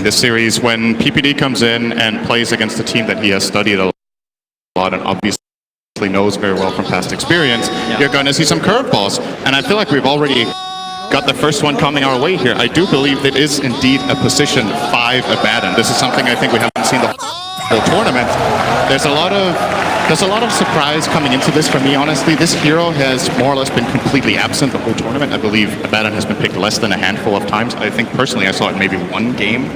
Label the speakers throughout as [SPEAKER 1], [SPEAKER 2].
[SPEAKER 1] this series. When PPD comes in and plays against a team that he has studied a lot and obviously knows very well from past experience, you're going to see some curveballs. And I feel like we've already got the first one coming our way here. I do believe it is indeed a position 5 Abaddon. This is something I think we haven't seen the whole tournament. There's a lot of surprise coming into this for me, honestly. This hero has more or less been completely absent the whole tournament. I believe Abaddon has been picked less than a handful of times. I think personally I saw it maybe one game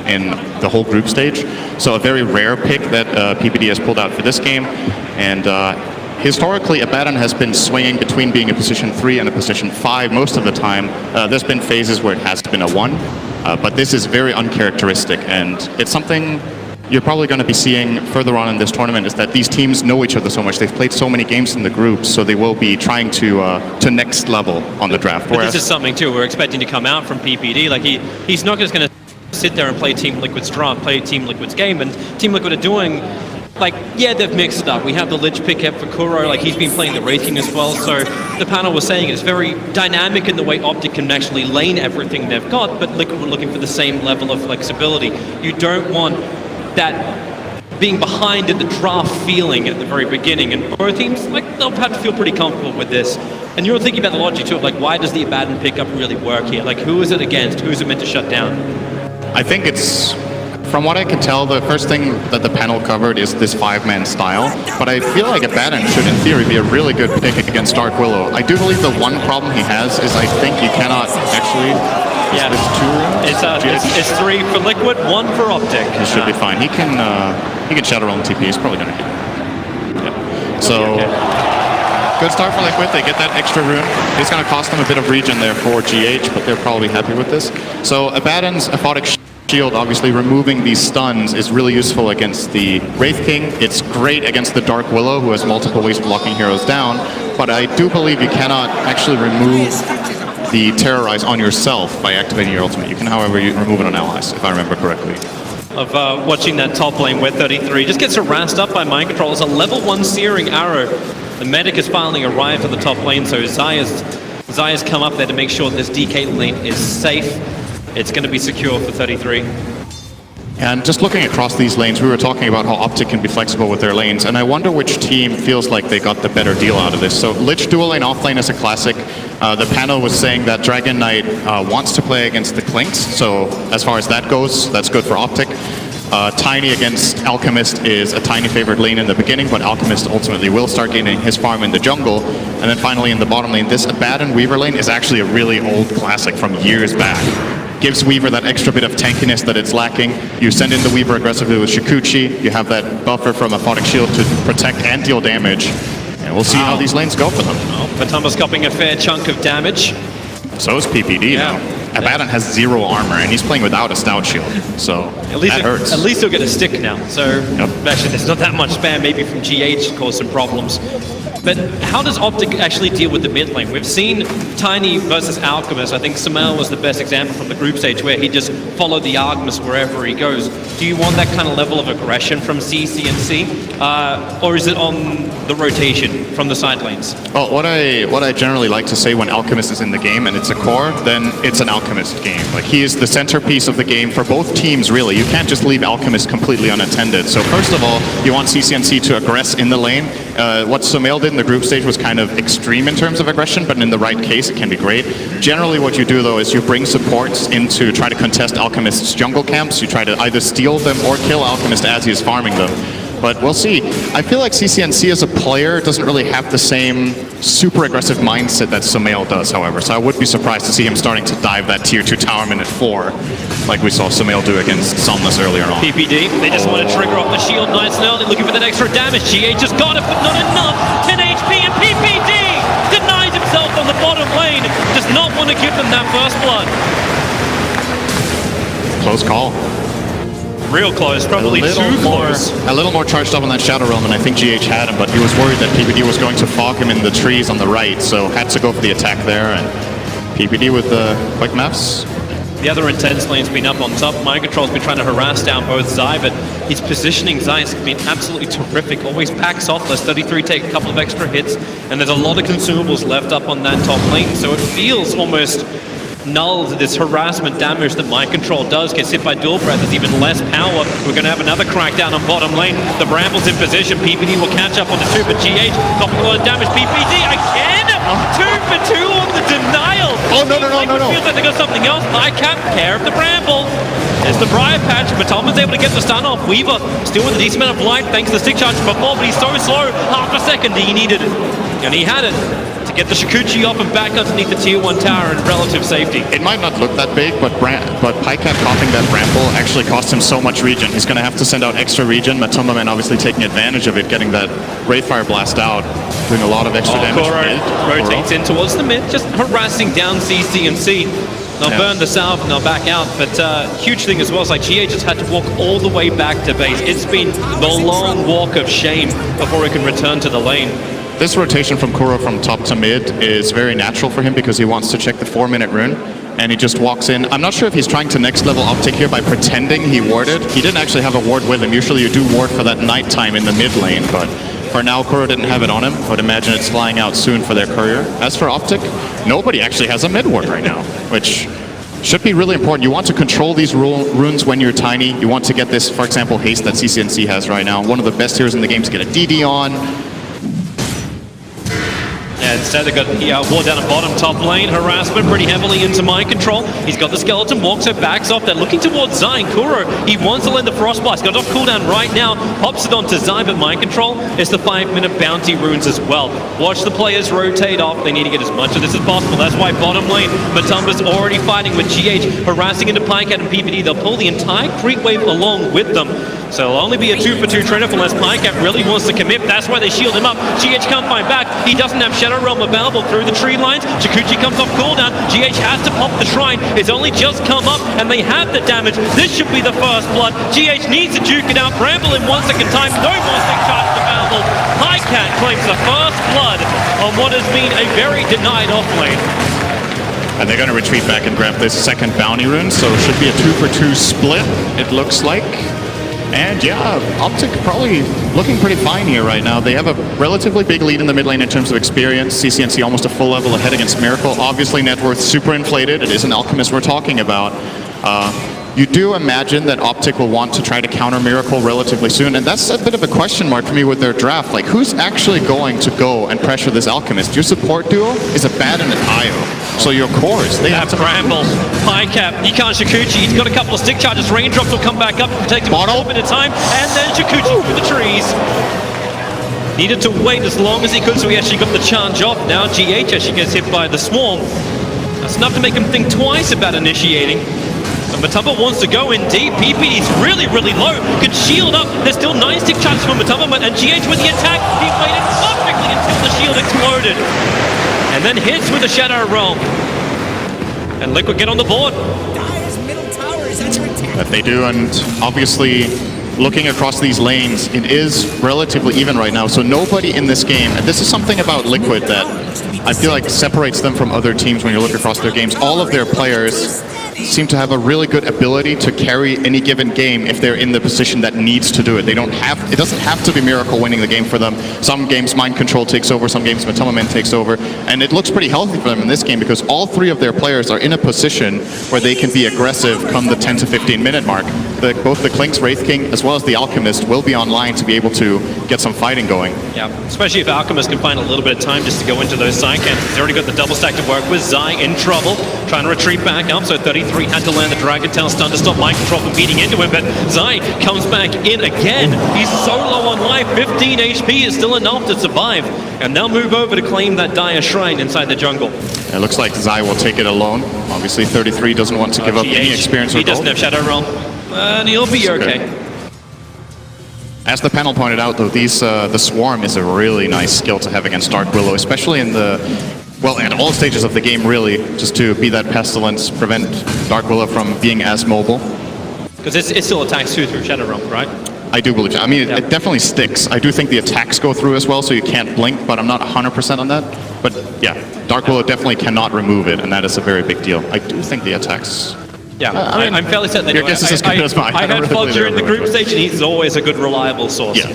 [SPEAKER 1] in the whole group stage. So a very rare pick that PPD has pulled out for this game. And historically, Abaddon has been swinging between being a position 3 and a position 5 most of the time. There's been phases where it has been a 1, but this is very uncharacteristic, and it's something you're probably going to be seeing further on in this tournament, is that these teams know each other so much. They've played so many games in the groups, so they will be trying to next level on the draft.
[SPEAKER 2] But this is something too we're expecting to come out from PPD. Like he's not just going to sit there and play Team Liquid's draft, play Team Liquid's game, and Team Liquid are doing. Like, yeah, they've mixed it up. We have the Lich pick up for Kuro, like he's been playing the Wraith King as well, so the panel was saying it's very dynamic in the way Optic can actually lane everything they've got, but Liquid were looking for the same level of flexibility. You don't want that being behind in the draft feeling at the very beginning, and both teams, like, they'll have to feel pretty comfortable with this. And you're thinking about the logic too, of like, why does the Abaddon pickup really work here? Like, who is it against? Who is it meant to shut down?
[SPEAKER 1] I think it's, from what I can tell, the first thing that the panel covered is this 5-man style, but I feel like Abaddon should, in theory, be a really good pick against Dark Willow. I do believe the one problem he has is I think you cannot actually...
[SPEAKER 2] Yeah, it's 3 for Liquid, 1 for Optic.
[SPEAKER 1] He should be fine. He can Shadow Realm TP. He's probably going to hit. Yeah. So, good start for Liquid. They get that extra rune. It's going to cost them a bit of regen there for GH, but they're probably happy with this. So, Abaddon's Aphotic Shield, obviously removing these stuns, is really useful against the Wraith King. It's great against the Dark Willow, who has multiple ways of blocking heroes down, but I do believe you cannot actually remove the Terrorize on yourself by activating your ultimate. You can, however, remove it on allies, if I remember correctly.
[SPEAKER 2] Of watching that top lane where 33 just gets harassed up by mind control. It's a level 1 searing arrow. The medic has finally arrived at the top lane, so Zaya's come up there to make sure this DK lane is safe. It's going to be secure for 33.
[SPEAKER 1] And just looking across these lanes, we were talking about how Optic can be flexible with their lanes, and I wonder which team feels like they got the better deal out of this. So Lich dual lane offlane is a classic. The panel was saying that Dragon Knight wants to play against the Clinks, so as far as that goes, that's good for Optic. Tiny against Alchemist is a Tiny favored lane in the beginning, but Alchemist ultimately will start gaining his farm in the jungle. And then finally in the bottom lane, this Abaddon Weaver lane is actually a really old classic from years back. Gives Weaver that extra bit of tankiness that it's lacking. You send in the Weaver aggressively with Shikuchi, you have that buffer from Aphotic Shield to protect and deal damage. And we'll see how these lanes go for them.
[SPEAKER 2] Well, Fatumba's copying a fair chunk of damage.
[SPEAKER 1] So is PPD now. Abaddon has 0 armor, and he's playing without a Stout Shield, so that hurts.
[SPEAKER 2] At least he'll get a stick now, so actually there's not that much spam, maybe from GH cause some problems. But how does Optic actually deal with the mid lane? We've seen Tiny versus Alchemist. I think Sumail was the best example from the group stage where he just followed the Alchemist wherever he goes. Do you want that kind of level of aggression from CCNC? Or is it on the rotation from the side lanes?
[SPEAKER 1] Well, what I generally like to say when Alchemist is in the game and it's a core, then it's an Alchemist game. Like, he is the centerpiece of the game for both teams, really. You can't just leave Alchemist completely unattended. So first of all, you want CCNC to aggress in the lane. What Sumail did in the group stage was kind of extreme in terms of aggression, but in the right case, it can be great. Generally, what you do, though, is you bring supports in to try to contest Alchemist's jungle camps. You try to either steal them or kill Alchemist as he is farming them. But we'll see. I feel like CCNC as a player doesn't really have the same super aggressive mindset that Sumail does, however. So I would be surprised to see him starting to dive that tier 2 tower minute 4, like we saw Sumail do against Sunless earlier on.
[SPEAKER 2] PPD, they just want to trigger off the shield nice now. They're looking for that extra damage. GH just got it, but not enough. 10 HP, and PPD denies himself on the bottom lane. Does not want to give them that first blood.
[SPEAKER 1] Close call.
[SPEAKER 2] Real close, probably too close.
[SPEAKER 1] A little more charged up on that Shadow Realm, and I think GH had him, but he was worried that PPD was going to fog him in the trees on the right, so had to go for the attack there, and PPD with the quick maps.
[SPEAKER 2] The other intense lane's been up on top. Mind Control's been trying to harass down both Zai, but his positioning, Zai's been absolutely terrific. Always packs off. Those 33 take a couple of extra hits, and there's a lot of consumables left up on that top lane, so it feels almost nulls this harassment damage that Mind Control does. Gets hit by Dual Breath, there's even less power. We're going to have another crackdown on bottom lane. The Bramble's in position. PPD will catch up on the 2, but GH copying a lot of damage. PPD again! 2 for 2 on the denial!
[SPEAKER 1] Oh, no.
[SPEAKER 2] Feels like they got something else. I can't care of the Bramble. There's the Briar Patch, but Tomlin's able to get the stun off. Weaver still with a decent amount of life thanks to the stick charge before, but he's so slow. Half a second he needed it. And he had it to get the Shikuchi off and back underneath the tier 1 tower in relative safety.
[SPEAKER 1] It might not look that big, but Pycat coughing that Bramble actually cost him so much regen. He's going to have to send out extra regen. Matumbaman obviously taking advantage of it, getting that Wraithfire Blast out, doing a lot of extra damage.
[SPEAKER 2] Kuro rotates in towards the mid, just harassing down CCMC. They'll burn the south and they'll back out, but huge thing as well is like GA just had to walk all the way back to base. It's been the long walk of shame before he can return to the lane.
[SPEAKER 1] This rotation from Kuro from top to mid is very natural for him because he wants to check the 4-minute rune, and he just walks in. I'm not sure if he's trying to next level Optic here by pretending he warded. He didn't actually have a ward with him. Usually you do ward for that nighttime in the mid lane, but for now Kuro didn't have it on him. I would imagine it's flying out soon for their courier. As for Optic, nobody actually has a mid ward right now, which should be really important. You want to control these runes when you're tiny. You want to get this, for example, haste that CCNC has right now. One of the best heroes in the game to get a DD on.
[SPEAKER 2] Yeah, instead they got the ward down at bottom top lane. Harassment pretty heavily into Mind Control. He's got the skeleton walk, so backs off. They're looking towards Zai. Kuro, he wants to land the Frostblast. Got it off cooldown right now. Pops it onto Zai, but Mind Control is the 5-minute bounty runes as well. Watch the players rotate off. They need to get as much of this as possible. That's why bottom lane, Matumba's already fighting with GH, harassing into Pycat and PPD. They'll pull the entire creep wave along with them. So it'll only be a 2 for 2 trade-off unless Pycat really wants to commit. That's why they shield him up. GH can't find back. He doesn't have Shadow Realm available through the tree lines. Shikuchi comes off cooldown. GH has to pop the shrine. It's only just come up and they have the damage. This should be the first blood. GH needs to duke it out. Bramble in 1 second time. No more stick charge available. Pycat claims the first blood on what has been a very denied offlane.
[SPEAKER 1] And they're going to retreat back and grab this second bounty rune, so it should be a 2 for 2 split, it looks like. And yeah, Optic probably looking pretty fine here right now. They have a relatively big lead in the mid lane in terms of experience. CCNC almost a full level ahead against Miracle. Obviously net worth super inflated. It is an Alchemist we're talking about. You do imagine that Optic will want to try to counter Miracle relatively soon, and that's a bit of a question mark for me with their draft. Like, who's actually going to go and pressure this Alchemist? Your support duo is a Bad and an Io, so your cores, they have to...
[SPEAKER 2] Bramble, Pycat, he can't Shikuchi, he's got a couple of stick charges, raindrops will come back up, protect him for a bit of time, and then Shikuchi through the trees. Needed to wait as long as he could, so he actually got the charge off. Now GH actually gets hit by the Swarm. That's enough to make him think twice about initiating. And Matumba wants to go in deep. PPD's really, really low. Can shield up. There's still 9 stick charges from Matumba, and GH with the attack. He waited perfectly until the shield exploded. And then hits with the Shadow Realm. And Liquid get on the board.
[SPEAKER 1] That they do, and obviously looking across these lanes, it is relatively even right now. So nobody in this game, and this is something about Liquid that I feel like separates them from other teams when you look across their games. All of their players seem to have a really good ability to carry any given game if they're in the position that needs to do it. They don't have, it doesn't have to be Miracle winning the game for them. Some games Mind Control takes over, some games Matumbaman takes over, and it looks pretty healthy for them in this game because all 3 of their players are in a position where they can be aggressive come the 10 to 15 minute mark. Both the Klink's Wraith King as well as the Alchemist will be online to be able to get some fighting going.
[SPEAKER 2] Yeah, especially if Alchemist can find a little bit of time just to go into those side camps. He's already got the double stack to work with. Zai in trouble, trying to retreat back up, so 33 had to land the Dragon Tail stun to stop Mind Control from beating into him, but Zai comes back in again. He's so low on life, 15 HP is still enough to survive, and they'll move over to claim that Dire Shrine inside the jungle.
[SPEAKER 1] It looks like Zai will take it alone. Obviously 33 doesn't want to give up any experience or
[SPEAKER 2] He doesn't have Shadow Realm, and he'll be okay.
[SPEAKER 1] As the panel pointed out, though, the Swarm is a really nice skill to have against Dark Willow, especially in the, well, at all stages of the game, really, just to be that Pestilence, prevent Dark Willow from being as mobile.
[SPEAKER 2] Because it still attacks too through Shadow Realm, right?
[SPEAKER 1] I do believe, I mean, it definitely sticks. I do think the attacks go through as well, so you can't blink, but I'm not 100% on that. But yeah, Dark Willow definitely cannot remove it, and that is a very big deal. I do think the attacks...
[SPEAKER 2] Yeah, I'm fairly certain they do.
[SPEAKER 1] Your guess is as good as mine.
[SPEAKER 2] I heard Fog during the group stage, and he's always a good, reliable source.
[SPEAKER 1] Yeah.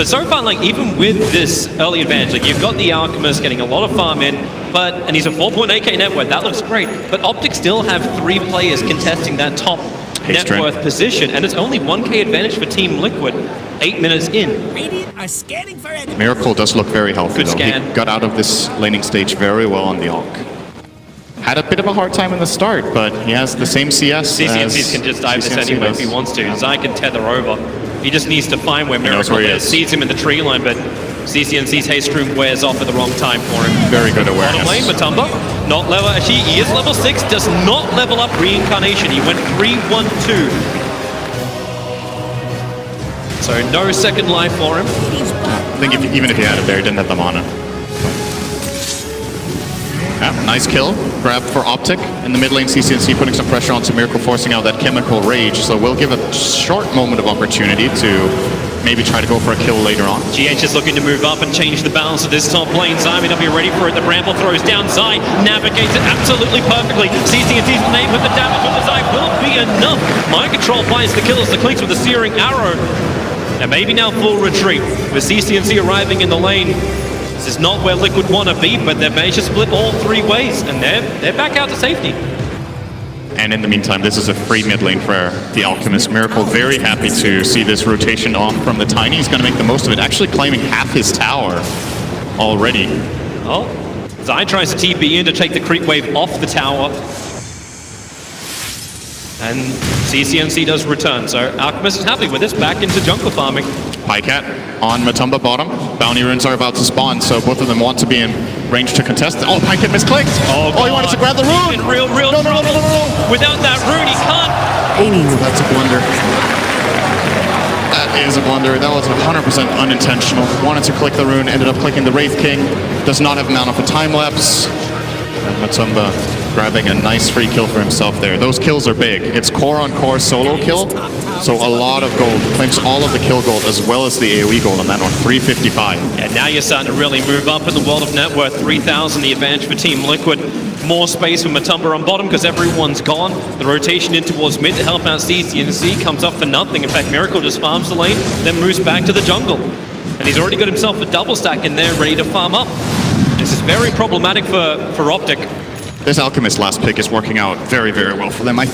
[SPEAKER 2] But so far, like, even with this early advantage, like, you've got the Alchemist getting a lot of farm in, and he's a 4.8k net worth, that looks great. But Optic still have 3 players contesting that top net worth position, and it's only 1k advantage for Team Liquid, 8 minutes in.
[SPEAKER 3] Radiant are scanning for enemies.
[SPEAKER 1] Miracle does look very healthy,
[SPEAKER 2] Good
[SPEAKER 1] though.
[SPEAKER 2] scan.
[SPEAKER 1] He got out of this laning stage very well on the Alk. Had a bit of a hard time in the start, but he has the same CS
[SPEAKER 2] CCNCs can just dive this anyway if he wants to. Zai can tether over. He just needs to find where Miracle is. Sees him in the tree line, but CCNC's haste room wears off at the wrong time for him.
[SPEAKER 1] Very good awareness.
[SPEAKER 2] Bottom lane, Matumba, not level. Actually, he is level 6, does not level up Reincarnation. He went 3-1-2. So no second life for him.
[SPEAKER 1] I think even if he had it there, he didn't have the mana. Yeah, nice kill. Grab for Optic. In the mid lane, CCNC putting some pressure onto Miracle, forcing out that chemical rage. So we'll give a short moment of opportunity to maybe try to go for a kill later on.
[SPEAKER 2] GH is looking to move up and change the balance of this top lane. Zai may not be ready for it. The Bramble throws down. Zai navigates it absolutely perfectly. CCNC's name with the damage from the Zai will be enough. Mind Control finds the kills. The Clinks with the Searing Arrow. And maybe now full retreat. With CCNC arriving in the lane. This is not where Liquid want to be, but they've managed to split all 3 ways, and they're back out to safety.
[SPEAKER 1] And in the meantime, this is a free mid lane for the Alchemist. Miracle very happy to see this rotation off from the Tiny. He's going to make the most of it, actually claiming half his tower already.
[SPEAKER 2] Oh, Zai tries to TP in to take the creep wave off the tower. And CCNC does return, so Alchemist is happy with this, back into jungle farming.
[SPEAKER 1] Pycat on Matumba bottom. Bounty runes are about to spawn, so both of them want to be in range to contest. Oh, Pycat misclicked! Oh, he wanted to grab the rune!
[SPEAKER 2] In real trouble. No. Without that rune, he can't.
[SPEAKER 1] Oh, that's a blunder. That is a blunder. That was 100% unintentional. Wanted to click the rune, ended up clicking the Wraith King. Does not have mana for time lapse. And Matumba grabbing a nice free kill for himself there. Those kills are big. It's core-on-core solo kill, so a lot of gold. Claims all of the kill gold as well as the AoE gold on that one, 355.
[SPEAKER 2] And now you're starting to really move up in the world of net worth. 3,000 the advantage for Team Liquid. More space for Matumba on bottom because everyone's gone. The rotation in towards mid to help out CCNC comes up for nothing. In fact, Miracle just farms the lane, then moves back to the jungle. And he's already got himself a double stack in there ready to farm up. This is very problematic for Optic.
[SPEAKER 1] This Alchemist last pick is working out very, very well for them. I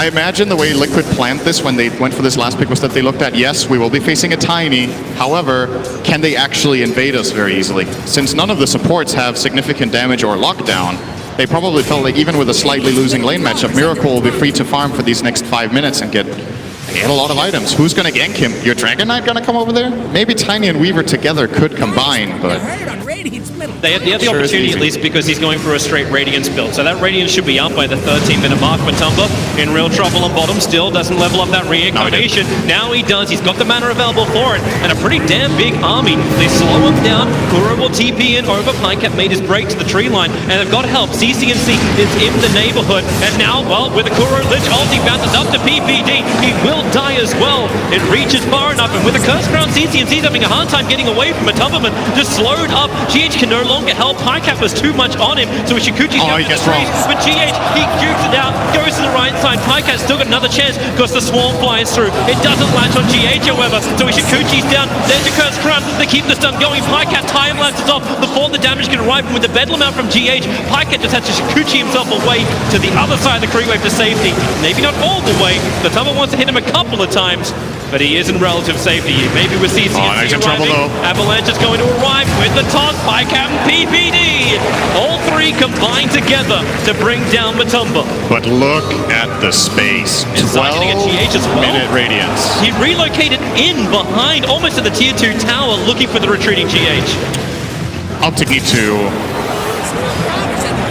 [SPEAKER 1] imagine the way Liquid planned this when they went for this last pick was that they looked at, yes, we will be facing a Tiny. However, can they actually invade us very easily? Since none of the supports have significant damage or lockdown, they probably felt like even with a slightly losing lane matchup, Miracle will be free to farm for these next 5 minutes and get a lot of items. Who's going to gank him? Your Dragon Knight going to come over there? Maybe Tiny and Weaver together could combine, but
[SPEAKER 2] they have the opportunity at least because he's going for a straight Radiance build. So that Radiance should be up by the 13-minute mark. Matumba in real trouble on bottom still doesn't level up that Reincarnation. Now he does. He's got the mana available for it and a pretty damn big army. They slow him down. Kuro will TP in over. Pycat made his break to the tree line and they've got help. CCNC is in the neighborhood and now, well, with a Kuro Lich ult, he bounces up to PPD. He will die as well. It reaches far enough and with a Curse Crown, CCNC's having a hard time getting away from Matumba, just slowed up. GH can no longer help. Pycat was too much on him, so Ishikuchi's down to the trees. But GH, he jukes it out, goes to the right side. Pycat's still got another chance because the Swarm flies through. It doesn't latch on GH, however, so Ishikuchi's down. There's your Curse Crown. They keep the stun going. Pycat time lapses off before the damage can arrive. And with the Bedlam out from GH, Pycat just has to Ishikuchi himself away to the other side of the creep wave to safety. Maybe not all the way. The Matumba wants to hit him a couple of times, but he is in relative safety. Maybe with CCNC arriving, Avalanche is going to arrive with the toss by Captain PPD. All 3 combined together to bring down Matumba.
[SPEAKER 1] But look at the space. 12-minute Radiance.
[SPEAKER 2] He relocated in behind, almost to the tier 2 tower, looking for the retreating GH.
[SPEAKER 1] Optic need to...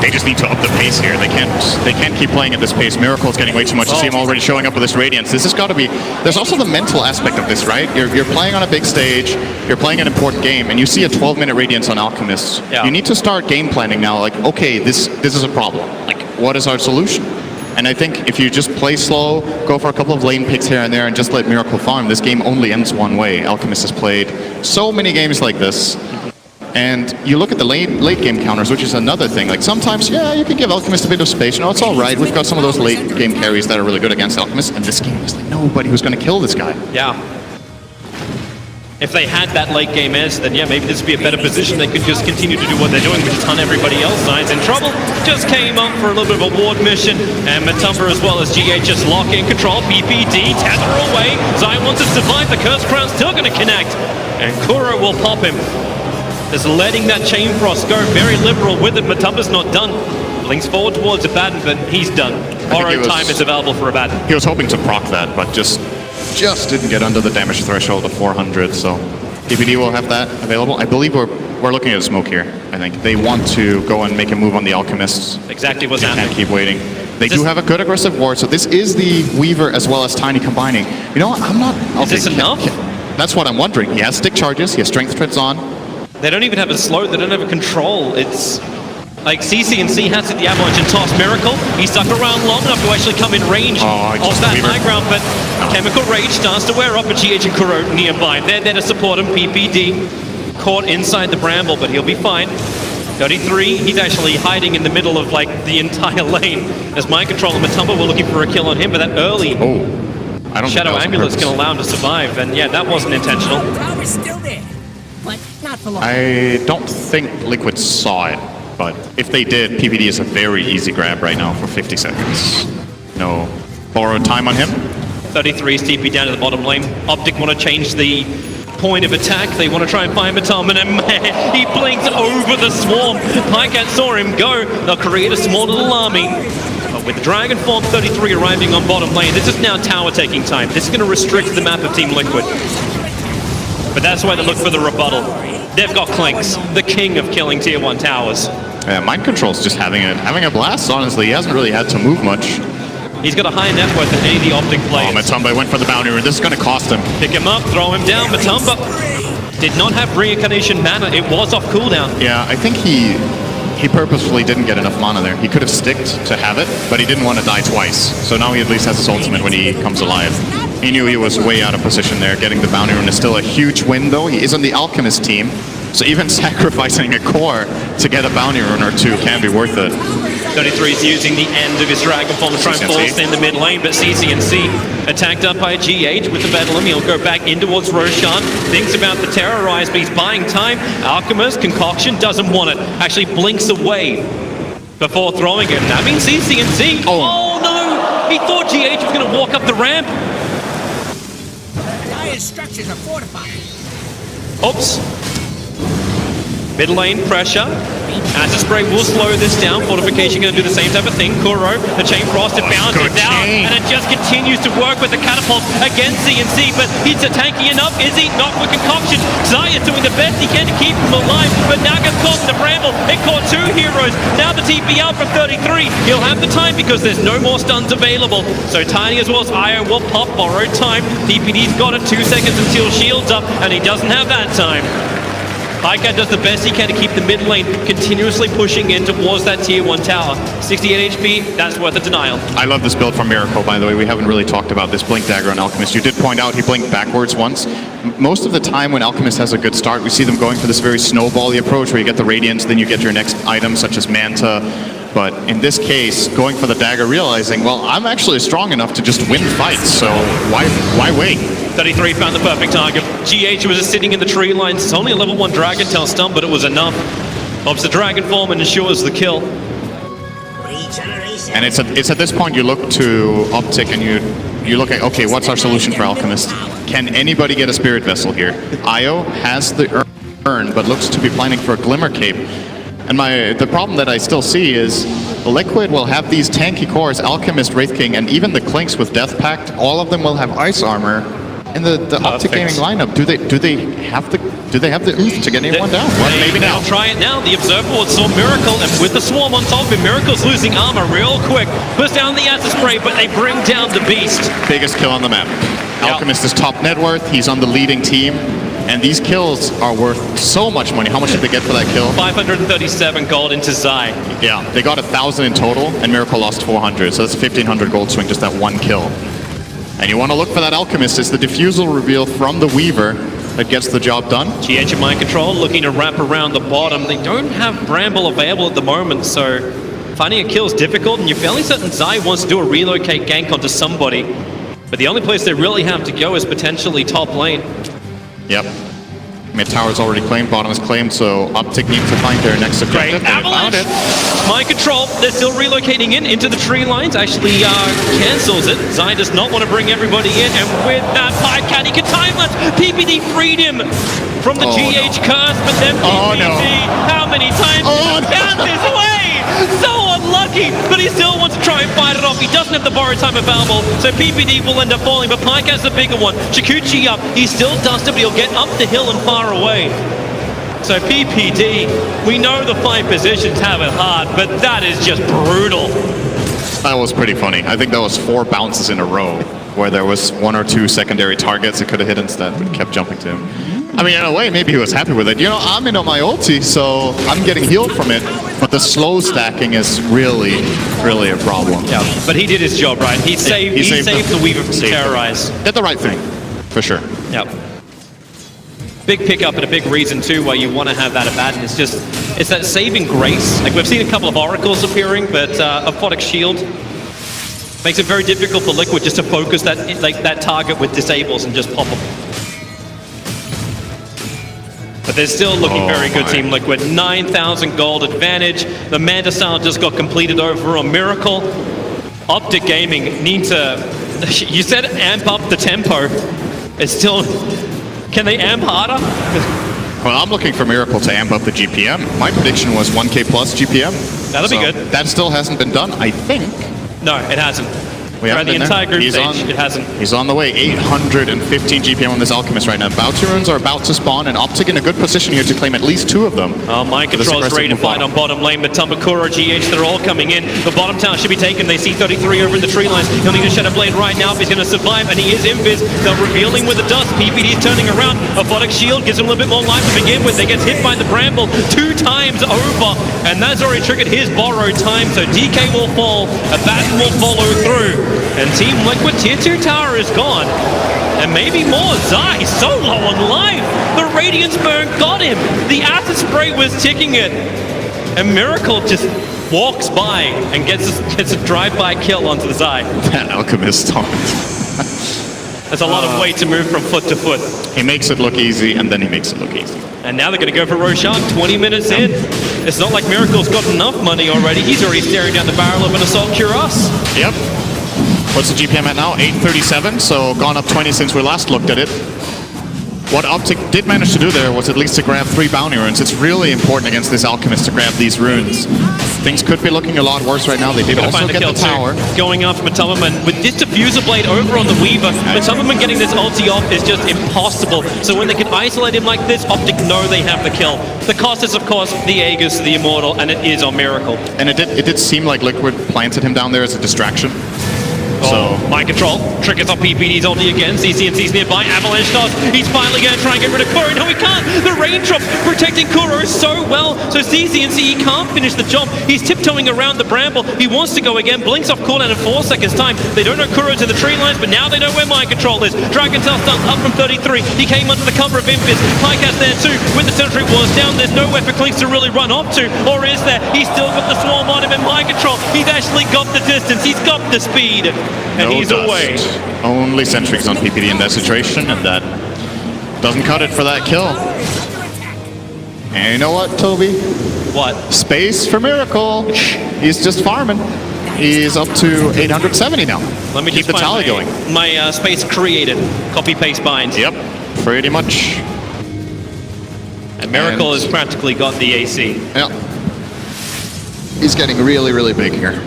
[SPEAKER 1] They just need to up the pace here. They can't keep playing at this pace. Miracle's getting way too much. You see him already showing up with this Radiance. This has got to be... There's also the mental aspect of this, right? You're playing on a big stage, you're playing an important game, and you see a 12-minute Radiance on Alchemist. Yeah. You need to start game planning now, like, okay, this is a problem. Like, what is our solution? And I think if you just play slow, go for a couple of lane picks here and there, and just let Miracle farm, this game only ends one way. Alchemist has played so many games like this. And you look at the late game counters, which is another thing. Like sometimes, yeah, you can give Alchemist a bit of space. You know, it's all right. We've got some of those late game carries that are really good against Alchemist. And this game is like nobody who's going to kill this guy.
[SPEAKER 2] Yeah. If they had that late game answer, then yeah, maybe this would be a better position. They could just continue to do what they're doing, which is ton everybody else. Zine's in trouble. Just came up for a little bit of a ward mission. And Matumba as well as GH just lock in control. PPD, tether away. Zine wants to survive. The Curse Crown's still going to connect. And Kuro will pop him. Just letting that Chain Frost go. Very liberal with it. Matumba's not done. Blinks forward towards Abaddon, but he's done. Borrowed time is available for Abaddon.
[SPEAKER 1] He was hoping to proc that, but just didn't get under the damage threshold of 400, so PPD will have that available. I believe we're looking at a smoke here, I think. They want to go and make a move on the Alchemists.
[SPEAKER 2] Exactly what's
[SPEAKER 1] They
[SPEAKER 2] happening.
[SPEAKER 1] can't keep waiting. They do have a good aggressive ward, so this is the Weaver as well as Tiny combining. You know what, I'm not...
[SPEAKER 2] Is this enough?
[SPEAKER 1] That's what I'm wondering. He has stick charges, he has strength treads on.
[SPEAKER 2] They don't even have a slow, they don't have a control. It's like CC&C has it, the Avalanche and toss Miracle. He stuck around long enough to actually come in range of that high ground, but Chemical Rage starts to wear up, but GH and Kuro nearby. They're there to support him. PPD caught inside the bramble, but he'll be fine. 33, he's actually hiding in the middle of like the entire lane. As Mind Control and Matumba were looking for a kill on him, but that early
[SPEAKER 1] I don't
[SPEAKER 2] Shadow Ambulance can allow him to survive, and yeah, that wasn't intentional.
[SPEAKER 3] Tower's still there, but not for long.
[SPEAKER 1] I don't think Liquid saw it, but if they did, PPD is a very easy grab right now for 50 seconds. No borrowed time on him.
[SPEAKER 2] 33's TP down to the bottom lane. Optic want to change the point of attack. They want to try and find Matumba, and man, he blinks over the swarm. Pycat saw him go. They'll create a small little army. But with Dragon Form 33 arriving on bottom lane, this is now tower taking time. This is going to restrict the map of Team Liquid. But that's why they look for the rebuttal. They've got Clinks, the king of killing tier 1 towers.
[SPEAKER 1] Yeah, Mind Control's just having a blast, honestly. He hasn't really had to move much.
[SPEAKER 2] He's got a higher net worth than any of the Optic players.
[SPEAKER 1] Matumba went for the bounty rune. This is going to cost him.
[SPEAKER 2] Pick him up, throw him down. Matumba did not have reincarnation mana. It was off cooldown.
[SPEAKER 1] Yeah, I think he purposefully didn't get enough mana there. He could have sticked to have it, but he didn't want to die twice. So now he at least has his ultimate when he comes alive. He knew he was way out of position there. Getting the bounty rune is still a huge win, though. He is on the Alchemist team, so even sacrificing a core to get a bounty rune or two can be worth it.
[SPEAKER 2] 33 is using the end of his Dragon Form to try and force in the mid lane, but CC&C attacked up by GH with the Bedlam. He'll go back in towards Roshan. Thinks about the Terrorize, but he's buying time. Alchemist, Concoction, doesn't want it. Actually blinks away before throwing it. That means CC&C. Oh no! He thought GH was going to walk up the ramp.
[SPEAKER 3] Dire structures are fortified.
[SPEAKER 2] Oops. Mid lane pressure. Acid Spray will slow this down. Fortification going to do the same type of thing. Kuro, the Chain Frost, it bounces down, and it just continues to work with the catapult against CNC, but he's tanky enough, is he? Not with Concoction. Zaya doing the best he can to keep him alive, but now gets caught in the bramble. It caught two heroes. Now the TP out from 33. He'll have the time because there's no more stuns available. So Tiny as well as Io will pop, borrowed time. PPD's got it, 2 seconds until shield's up, and he doesn't have that time. Pycat does the best he can to keep the mid lane continuously pushing in towards that tier 1 tower. 68 HP, that's worth a denial.
[SPEAKER 1] I love this build from Miracle, by the way. We haven't really talked about this Blink Dagger on Alchemist. You did point out he blinked backwards once. Most of the time when Alchemist has a good start, we see them going for this very snowbally approach where you get the Radiance, then you get your next item such as Manta. But in this case, going for the dagger, realizing, well, I'm actually strong enough to just win fights, so why wait?
[SPEAKER 2] 33 found the perfect target. GH was just sitting in the tree lines. It's only a level 1 Dragon Tail stun, but it was enough. Pops the Dragon Form and ensures the kill.
[SPEAKER 3] Regeneration.
[SPEAKER 1] And it's at this point you look to Optic and you look at, okay, what's our solution for Alchemist? Can anybody get a Spirit Vessel here? Io has the urn, but looks to be planning for a Glimmer Cape. And the problem that I still see is Liquid will have these tanky cores, Alchemist, Wraith King, and even the Clinks with Death Pact. All of them will have ice armor. In the Optic Gaming lineup, do they have the oomph to get anyone down? Well, maybe now.
[SPEAKER 2] They'll try it now. The Observer Ward saw Miracle, and with the Swarm on top of him, Miracle's losing armor real quick. Puts down the Acid Spray, but they bring down the Beast.
[SPEAKER 1] Biggest kill on the map. Alchemist is top net worth. He's on the leading team. And these kills are worth so much money. How much did they get for that kill?
[SPEAKER 2] 537 gold into Zai.
[SPEAKER 1] Yeah, they got 1,000 in total, and Miracle lost 400. So that's a 1,500 gold swing, just that one kill. And you want to look for that Alchemist. It's the Diffusal reveal from the Weaver that gets the job done.
[SPEAKER 2] GH and Mind Control looking to wrap around the bottom. They don't have Bramble available at the moment, so finding a kill is difficult, and you're fairly certain Zai wants to do a relocate gank onto somebody. But the only place they really have to go is potentially top lane.
[SPEAKER 1] Yep. Mid tower's already claimed, bottom is claimed, so Optic needs to find their next objective. They found it.
[SPEAKER 2] Mind control. They're still relocating into the tree lines. Actually cancels it. Zai does not want to bring everybody in, and with that Pycat, he can time lapse. PPD freed him from the GH curse, but then PPD, how many times count this way? So unlucky, but he still wants to try and fight it off. He doesn't have the borrow time available, so PPD will end up falling, but Pycat's the bigger one. Chikuchi up. He still does it, but he'll get up the hill and far away. So PPD, we know the 5 positions have it hard, but that is just brutal.
[SPEAKER 1] That was pretty funny. I think that was 4 bounces in a row where there was 1 or 2 secondary targets it could have hit instead, but kept jumping to him. I mean, in a way, maybe he was happy with it. You know, I'm in on my ulti, so I'm getting healed from it, but the slow stacking is really, really a problem.
[SPEAKER 2] Yeah, but he did his job, right? He saved the Weaver from Terrorize.
[SPEAKER 1] Did the right thing, for sure.
[SPEAKER 2] Yep. Big pickup and a big reason too why you want to have that Abaddon. It's that saving grace. Like we've seen a couple of oracles appearing, but Optic shield makes it very difficult for Liquid just to focus that target with disables and just pop them. But they're still looking very good, Team Liquid. 9,000 gold advantage. The Manta Style just got completed over on Miracle. Optic Gaming need to, you said amp up the tempo. It's still, can they amp harder?
[SPEAKER 1] Well, I'm looking for Miracle to amp up the GPM. My prediction was 1K plus GPM.
[SPEAKER 2] That'll be good.
[SPEAKER 1] That still hasn't been done, I think.
[SPEAKER 2] No, it hasn't.
[SPEAKER 1] We
[SPEAKER 2] Throughout the entire group stage, it hasn't.
[SPEAKER 1] He's on the way. 815 GPM on this Alchemist right now. Bounty runes are about to spawn, and Optic in a good position here to claim at least 2 of them.
[SPEAKER 2] Oh, Mind Control is ready to fight on bottom lane, but Tumbakura, GH, they're all coming in. The bottom tower should be taken. They see 33 over in the tree lines. He'll need a Shadow Blade right now if he's going to survive, and he is invis. They're revealing with the dust. PPD is turning around. Optic shield gives him a little bit more life to begin with. They get hit by the Bramble 2 times over, and that's already triggered his borrow time, so DK will fall. Abaddon will follow through, and Team Liquid tier 2 tower is gone. And maybe more. Zai so low on life. The Radiance Burn got him. The acid spray was ticking it. And Miracle just walks by and gets a drive-by kill onto the Zai.
[SPEAKER 1] That Alchemist taunt.
[SPEAKER 2] That's a lot of weight to move from foot to foot.
[SPEAKER 1] He makes it look easy, and then he makes it look easy.
[SPEAKER 2] And now they're going to go for Roshan 20 minutes in. It's not like Miracle's got enough money already. He's already staring down the barrel of an Assault Cuirass.
[SPEAKER 1] Yep. What's the GPM at now? 837, so gone up 20 since we last looked at it. What Optic did manage to do there was at least to grab 3 bounty runes. It's really important against this Alchemist to grab these runes. Things could be looking a lot worse right now. They did also get the tower.
[SPEAKER 2] Going after Matumberman with this Diffuser Blade over on the Weaver. Matumberman getting this ulti off is just impossible. So when they can isolate him like this, Optic know they have the kill. The cost is, of course, the Aegis, the Immortal, and it is on Miracle.
[SPEAKER 1] And it did seem like Liquid planted him down there as a distraction.
[SPEAKER 2] So, Mind Control triggers on PPD's ulti again. CCNC's nearby. Avalanche starts. He's finally going to try and get rid of Kuro. No, he can't. The raindrop protecting Kuro so well. So CCNC, he can't finish the job. He's tiptoeing around the Bramble. He wants to go again. Blinks off cooldown in 4 seconds time. They don't know Kuro to the tree lines, but now they know where Mind Control is. Dragon Tail stuns up from 33. He came under the cover of Invis. Pycat's there too. With the Sentry Wars down, there's nowhere for Clinks to really run up to. Or is there? He's still got the Swarm on him in Mind Control. He's actually got the distance. He's got the speed. And he's away.
[SPEAKER 1] Only Sentries on PPD in that situation, and that doesn't cut it for that kill. And you know what, Toby?
[SPEAKER 2] What?
[SPEAKER 1] Space for Miracle. He's just farming. He's up to 870 now.
[SPEAKER 2] Let me
[SPEAKER 1] keep the tally going.
[SPEAKER 2] My space created. Copy, paste, bind.
[SPEAKER 1] Yep, pretty much.
[SPEAKER 2] And Miracle has practically got the AC.
[SPEAKER 1] Yeah. He's getting really, really big here.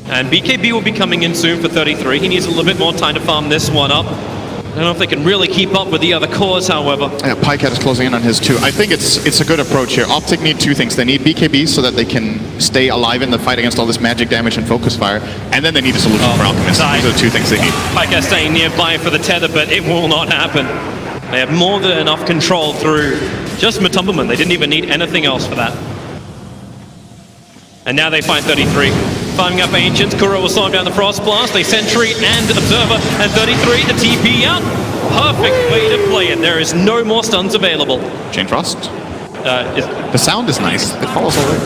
[SPEAKER 2] And BKB will be coming in soon for 33. He needs a little bit more time to farm this one up. I don't know if they can really keep up with the other cores, however.
[SPEAKER 1] Yeah, Pycat is closing in on his too. I think it's a good approach here. Optic need 2 things. They need BKB so that they can stay alive in the fight against all this magic damage and focus fire. And then they need a solution for Alchemist. Those are the 2 things they need.
[SPEAKER 2] Pycat staying nearby for the tether, but it will not happen. They have more than enough control through just Matumberman. They didn't even need anything else for that. And now they find 33. Farming up Ancients, Kuro will slow him down the Frost Blast. They Sentry and Observer, and 33, the TP out. Perfect way to play it. There is no more stuns available.
[SPEAKER 1] Chain Frost? The sound is nice. It follows already.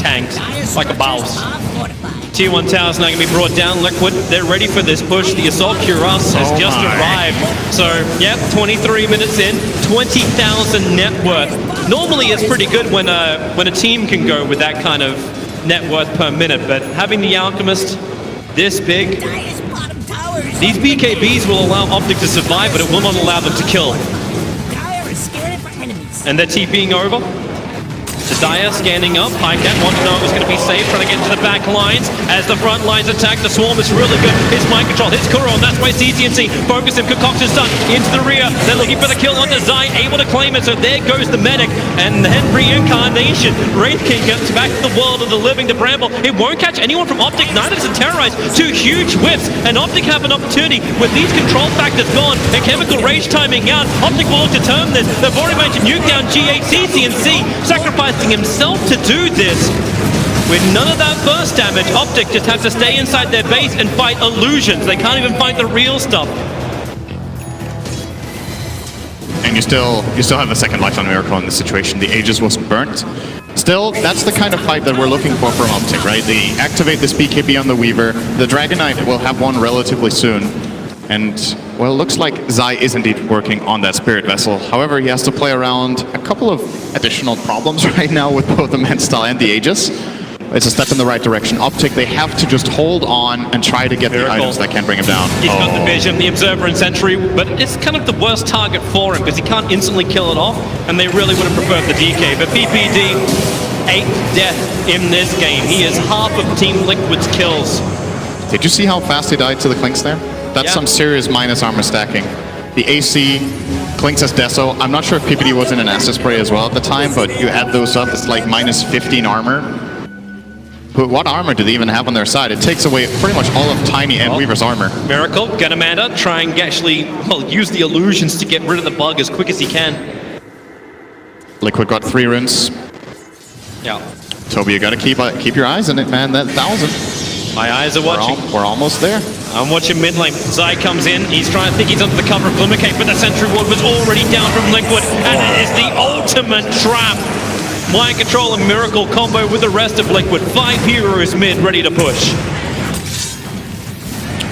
[SPEAKER 2] tanked
[SPEAKER 3] Dire
[SPEAKER 2] like a
[SPEAKER 3] structures
[SPEAKER 2] boss.
[SPEAKER 3] are fortified.
[SPEAKER 2] T1000 now going to be brought down. Liquid, they're ready for this push. The Assault Cuirass has
[SPEAKER 1] Oh
[SPEAKER 2] just
[SPEAKER 1] my.
[SPEAKER 2] arrived. So, yep, 23 minutes in, 20,000 net worth. Normally it's pretty good when a team can go with that kind of net worth per minute, but having the Alchemist this big,
[SPEAKER 3] Dire's bottom tower is
[SPEAKER 2] these BKBs will allow Optic to survive, but it will not allow them to kill.
[SPEAKER 3] Dire is scared for enemies.
[SPEAKER 2] And they're TPing over. Dire scanning up. Pycat wanted to know it was going to be safe, trying to get into the back lines. As the front lines attack, the swarm is really good. His mind control, hits Kuro, and that's why CCNC focus him. Concoction's done into the rear. They're looking for the kill onto Zai, able to claim it. So there goes the medic. And then reincarnation. Wraith King gets back to the world of the living to Bramble. It won't catch anyone from Optic, neither does it terrorize. Two huge whips, and Optic have an opportunity with these control factors gone and Chemical Rage timing out. Optic will look to turn this. They've already managed to nuke down G8 CCNC, sacrificing himself to do this. With none of that burst damage, Optic just have to stay inside their base and fight illusions. They can't even fight the real stuff.
[SPEAKER 1] And you still have a second life on Miracle in this situation. The Aegis was burnt. Still, that's the kind of fight that we're looking for from Optic, right? They activate this BKB on the Weaver. The Dragon Knight will have one relatively soon. And, well, it looks like Zai is indeed working on that Spirit Vessel. However, he has to play around a couple of additional problems right now with both the Manstyle and the Aegis. It's a step in the right direction. Optic, they have to just hold on and try to get the items that can bring him down.
[SPEAKER 2] He's got the Vision, the Observer, and Sentry, but it's kind of the worst target for him because he can't instantly kill it off, and they really would have preferred the DK. But PPD, 8th death in this game. He is half of Team Liquid's kills.
[SPEAKER 1] Did you see how fast he died to the Clinks there? That's some serious minus armor stacking. The AC, Clinks as Deso. I'm not sure if PPD was in an Acid Spray as well at the time, but you add those up, it's like minus 15 armor. But what armor do they even have on their side? It takes away pretty much all of Tiny and Weaver's armor.
[SPEAKER 2] Miracle, Gunamanda, try and actually, well, use the illusions to get rid of the bug as quick as he can.
[SPEAKER 1] Liquid got 3 runes.
[SPEAKER 2] Yeah.
[SPEAKER 1] Toby, you gotta keep your eyes on it, man. That 1,000.
[SPEAKER 2] My eyes are watching.
[SPEAKER 1] We're almost there.
[SPEAKER 2] I'm watching mid lane. Zai comes in. He's trying to think he's under the cover of Glimmercake, but the Sentry Ward was already down from Liquid, and it is the ultimate trap. Mind Control and Miracle combo with the rest of Liquid. 5 heroes mid, ready to push.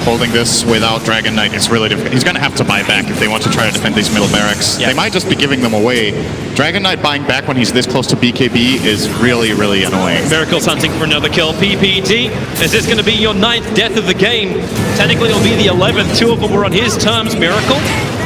[SPEAKER 1] Holding this without Dragon Knight is really difficult. He's going to have to buy back if they want to try to defend these middle barracks.
[SPEAKER 2] Yeah.
[SPEAKER 1] They might just be giving them away. Dragon Knight buying back when he's this close to BKB is really, really annoying.
[SPEAKER 2] Miracle's hunting for another kill. PPD, is this going to be your 9th death of the game? Technically, it'll be the 11th. 2 of them were on his terms. Miracle,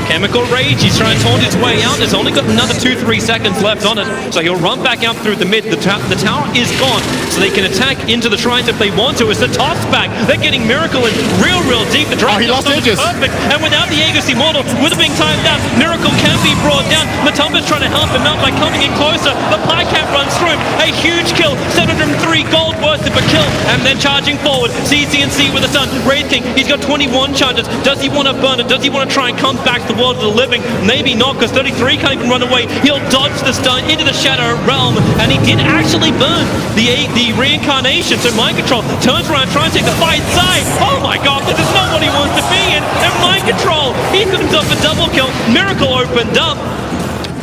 [SPEAKER 2] Chemical Rage, he's trying to taunt his way out. There's only got another 2-3 seconds left on it. So he'll run back out through the mid. The tower is gone, so they can attack into the shrines if they want to. It's the toss back. They're getting Miracle in real deep. The
[SPEAKER 1] he lost Aegis.
[SPEAKER 2] Perfect. And without the Aegis Immortal, with it being timed out, Miracle can be brought down. Matumba's trying to help him out by coming in closer. The Pycat runs through him. A huge kill. 703 gold worth of a kill. And then charging forward. CCNC with a stun. Wraith King, he's got 21 charges. Does he want to burn it? Does he want to try and come back to the world of the living? Maybe not, because 33 can't even run away. He'll dodge the stun into the Shadow Realm, and he did actually burn the reincarnation. So Mind Control turns around, tries to take the fight side. Oh my god, this is not what he wants to be in. And Mind Control, he's got himself a double kill. Miracle opened up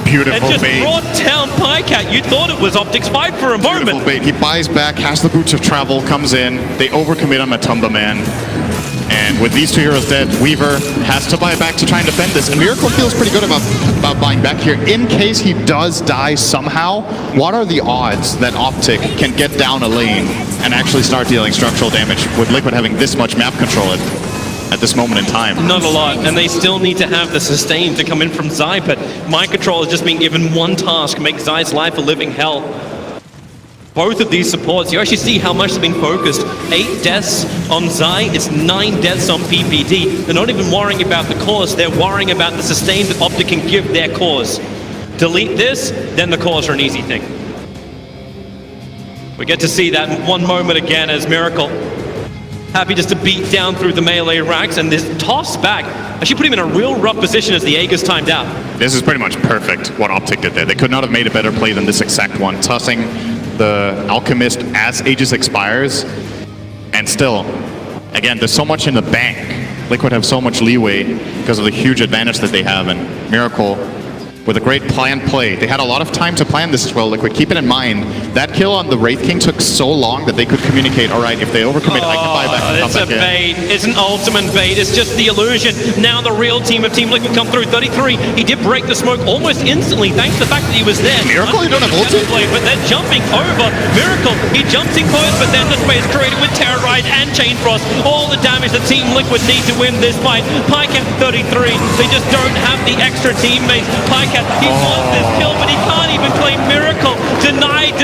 [SPEAKER 1] Beautiful
[SPEAKER 2] and just
[SPEAKER 1] bait.
[SPEAKER 2] brought down Pycat. You thought it was Optic's fight for a moment.
[SPEAKER 1] Beautiful bait. He buys back, has the Boots of Travel, comes in. They overcommit on Matumba, man. And with these 2 heroes dead, Weaver has to buy back to try and defend this. And Miracle feels pretty good about buying back here. In case he does die somehow, what are the odds that Optic can get down a lane and actually start dealing structural damage with Liquid having this much map control at this moment in time?
[SPEAKER 2] Not a lot, and they still need to have the sustain to come in from Zai, but Mind Control is just being given one task, make Zai's life a living hell. Both of these supports, you actually see how much they've been focused. 8 deaths on Zai, it's 9 deaths on PPD. They're not even worrying about the cause, they're worrying about the sustain that Optic can give their cause. Delete this, then the cause are an easy thing. We get to see that one moment again as Miracle happy just to beat down through the melee racks, and this toss back actually put him in a real rough position as the Aegis timed out.
[SPEAKER 1] This is pretty much perfect what Optic did there. They could not have made a better play than this exact one. Tossing the Alchemist as Aegis expires, and still, again, there's so much in the bank. Liquid have so much leeway because of the huge advantage that they have, and Miracle with a great planned play. They had a lot of time to plan this as well, Liquid. Keep it in mind, that kill on the Wraith King took so long that they could communicate, all right, if they overcommit, I can buy back and come
[SPEAKER 2] It's a
[SPEAKER 1] back in.
[SPEAKER 2] bait. It's an ultimate bait. It's just the illusion. Now the real team of Team Liquid come through. 33. He did break the smoke almost instantly, thanks to the fact that he was there.
[SPEAKER 1] Miracle, you don't have ulti?
[SPEAKER 2] But they're jumping over. Miracle, he jumps in close, but then the space created with Terrorize and Chain Frost. All the damage that Team Liquid need to win this fight. Pycat 33. They just don't have the extra teammates. Pycat, he wants this kill, but he can't even claim Miracle. Denied.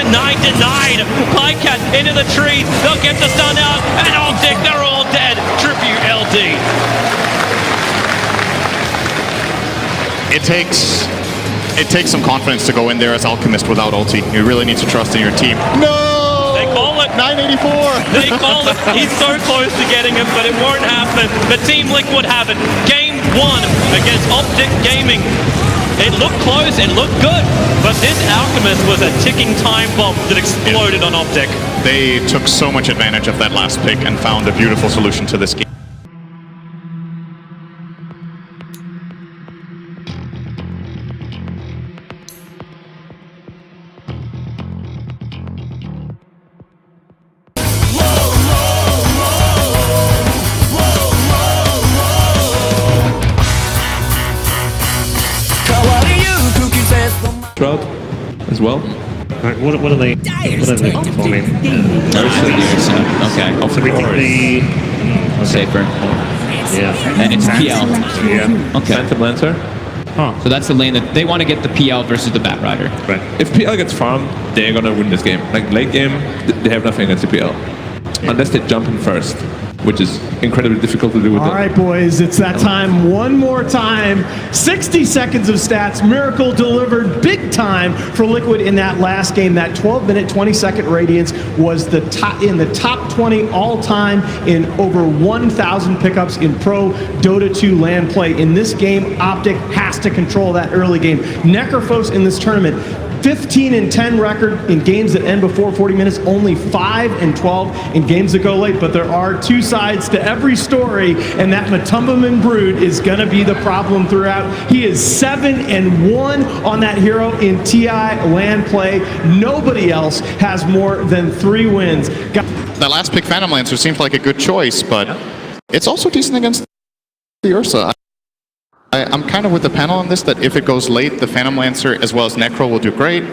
[SPEAKER 2] Pycat into the trees. They'll get the stun out. And Optic, they're all dead. Tribute LD.
[SPEAKER 1] It takes some confidence to go in there as Alchemist without ulti. You really need to trust in your team. No!
[SPEAKER 2] They call it.
[SPEAKER 1] 984!
[SPEAKER 2] They call it. He's so close to getting him, but it won't happen. The Team Liquid have it. Game 1 against Optic Gaming. It looked close, it looked good, but this Alchemist was a ticking time bomb that exploded on Optic.
[SPEAKER 1] They took so much advantage of that last pick and found a beautiful solution to this game.
[SPEAKER 4] Shroud as well.
[SPEAKER 5] Right, what are they performing?
[SPEAKER 6] Okay.
[SPEAKER 5] So we think the
[SPEAKER 6] Safer.
[SPEAKER 5] yeah,
[SPEAKER 6] And it's PL.
[SPEAKER 5] yeah.
[SPEAKER 6] Okay.
[SPEAKER 4] Phantom Lancer.
[SPEAKER 5] Oh,
[SPEAKER 6] So that's the lane that they want to get the PL versus the Bat Rider.
[SPEAKER 5] right.
[SPEAKER 4] If PL gets farmed, they're gonna win this game. Like late game, they have nothing against the PL. Unless they jump in first, which is incredibly difficult to do with
[SPEAKER 7] All
[SPEAKER 4] them.
[SPEAKER 7] right, boys, it's that time. One more time. 60 seconds of stats. Miracle delivered big time for Liquid in that last game. That 12-minute, 20-second radiance was in the top 20 all-time in over 1,000 pickups in pro Dota 2 LAN play. In this game, Optic has to control that early game. Necrophos in this tournament, 15-10 record in games that end before 40 minutes, only 5-12 in games that go late. But there are two sides to every story, and that Matumbaman Brood is going to be the problem throughout. He is 7-1 on that hero in TI LAN play. Nobody else has more than 3 wins.
[SPEAKER 1] That last pick, Phantom Lancer, seems like a good choice, but it's also decent against the Ursa. I'm kind of with the panel on this, that if it goes late, the Phantom Lancer as well as Necro will do great,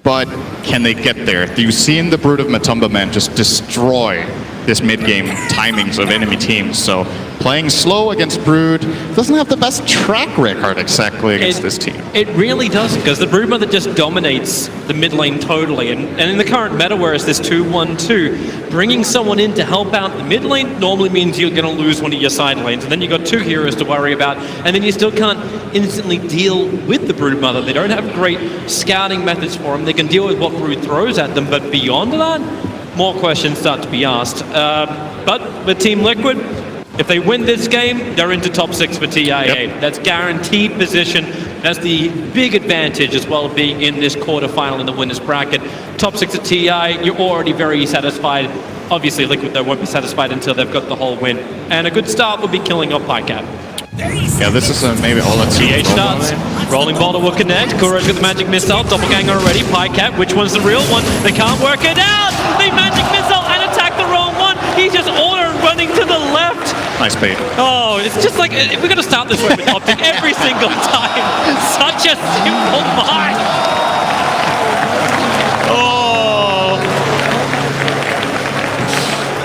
[SPEAKER 1] but can they get there? You've seen the Brood of Matumbaman just destroy this mid-game timings of enemy teams, so playing slow against Brood doesn't have the best track record exactly against this team.
[SPEAKER 2] It really doesn't, because the Broodmother just dominates the mid lane totally. And in the current meta, where it's this 2-1-2, bringing someone in to help out the mid lane normally means you're going to lose one of your side lanes. And then you've got 2 heroes to worry about. And then you still can't instantly deal with the Broodmother. They don't have great scouting methods for them. They can deal with what Brood throws at them. But beyond that, more questions start to be asked. But with Team Liquid, if they win this game, they're into top 6 for TI8.
[SPEAKER 1] Yep.
[SPEAKER 2] That's guaranteed position. That's the big advantage as well, being in this quarterfinal in the winners bracket. Top 6 at TI, you're already very satisfied. Obviously, Liquid, though, won't be satisfied until they've got the whole win. And a good start would be killing off Pycat.
[SPEAKER 1] Yeah, this is maybe all that's
[SPEAKER 2] TH starts. Rolling Boulder will connect. Kuro's got the magic missile. Doppelganger already. Pycat, which one's the real one? They can't work it out. They magic missile and attack the wrong one. He's just auto running to the left.
[SPEAKER 1] nice bait.
[SPEAKER 2] Oh, it's just like, we're going to start this way with Optic every single time. Such a simple fight.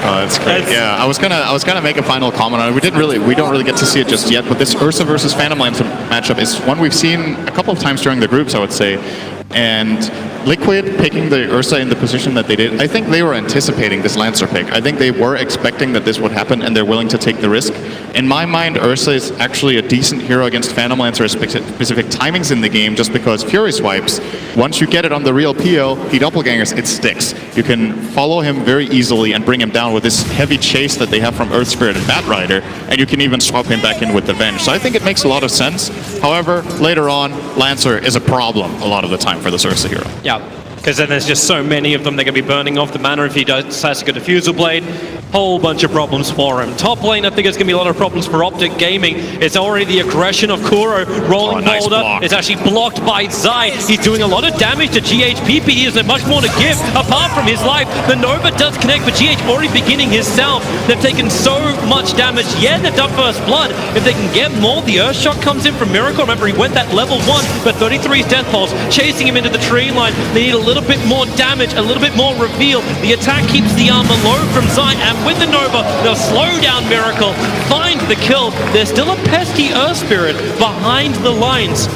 [SPEAKER 1] Oh, that's great. Yeah, I was gonna make a final comment on it. We don't really get to see it just yet, but this Ursa versus Phantom Lancer matchup is one we've seen a couple of times during the groups, I would say. And Liquid picking the Ursa in the position that they did, I think they were anticipating this Lancer pick. I think they were expecting that this would happen, and they're willing to take the risk. In my mind, Ursa is actually a decent hero against Phantom Lancer at specific timings in the game, just because Fury Swipes, once you get it on the real PO, he doppelgangers, it sticks. You can follow him very easily and bring him down with this heavy chase that they have from Earth Spirit and Bat Rider, and you can even swap him back in with the Venge. So I think it makes a lot of sense. However, later on, Lancer is a problem a lot of the time for this Ursa hero.
[SPEAKER 2] Yeah. because then there's just so many of them. They're going to be burning off the mana if he decides to go Diffusal Blade. Whole bunch of problems for him. Top lane, I think it's going to be a lot of problems for Optic Gaming. It's already the aggression of Kuro rolling
[SPEAKER 1] nice
[SPEAKER 2] boulder.
[SPEAKER 1] block.
[SPEAKER 2] It's actually blocked by Zai. He's doing a lot of damage to GH. PPE isn't much more to give apart from his life. The Nova does connect, but GH already beginning his self. They've taken so much damage. Yeah, they've done first blood. If they can get more, the Earth Shock comes in from Miracle. Remember, he went that level 1, but 33's Death Pulse chasing him into the tree line. They need a little bit more damage, a little bit more reveal. The attack keeps the armor low from Zai, and with the Nova, they'll slow down Miracle, find the kill. There's still a pesky Earth Spirit behind the lines.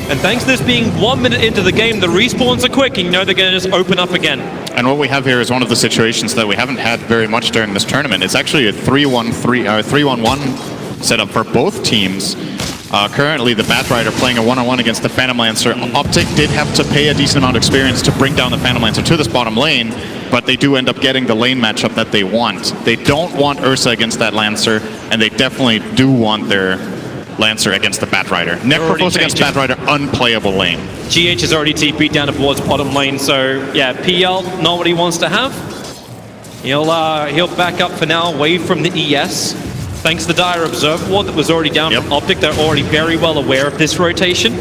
[SPEAKER 2] And thanks to this being 1 minute into the game, the respawns are quick, and you know they're going to just open up again.
[SPEAKER 1] And what we have here is one of the situations that we haven't had very much during this tournament. It's actually a 3-1-1 setup for both teams. Currently, the Batrider playing a one-on-one against the Phantom Lancer. Optic did have to pay a decent amount of experience to bring down the Phantom Lancer to this bottom lane, but they do end up getting the lane matchup that they want. They don't want Ursa against that Lancer, and they definitely do want their Lancer against the Batrider. Necrophos against Batrider, unplayable lane.
[SPEAKER 2] GH is already TP'd down towards bottom lane, so yeah, PL, not what he wants to have. He'll back up for now, away from the ES. Thanks to the Dire Observe Ward that was already down from Optic, they're already very well aware of this rotation.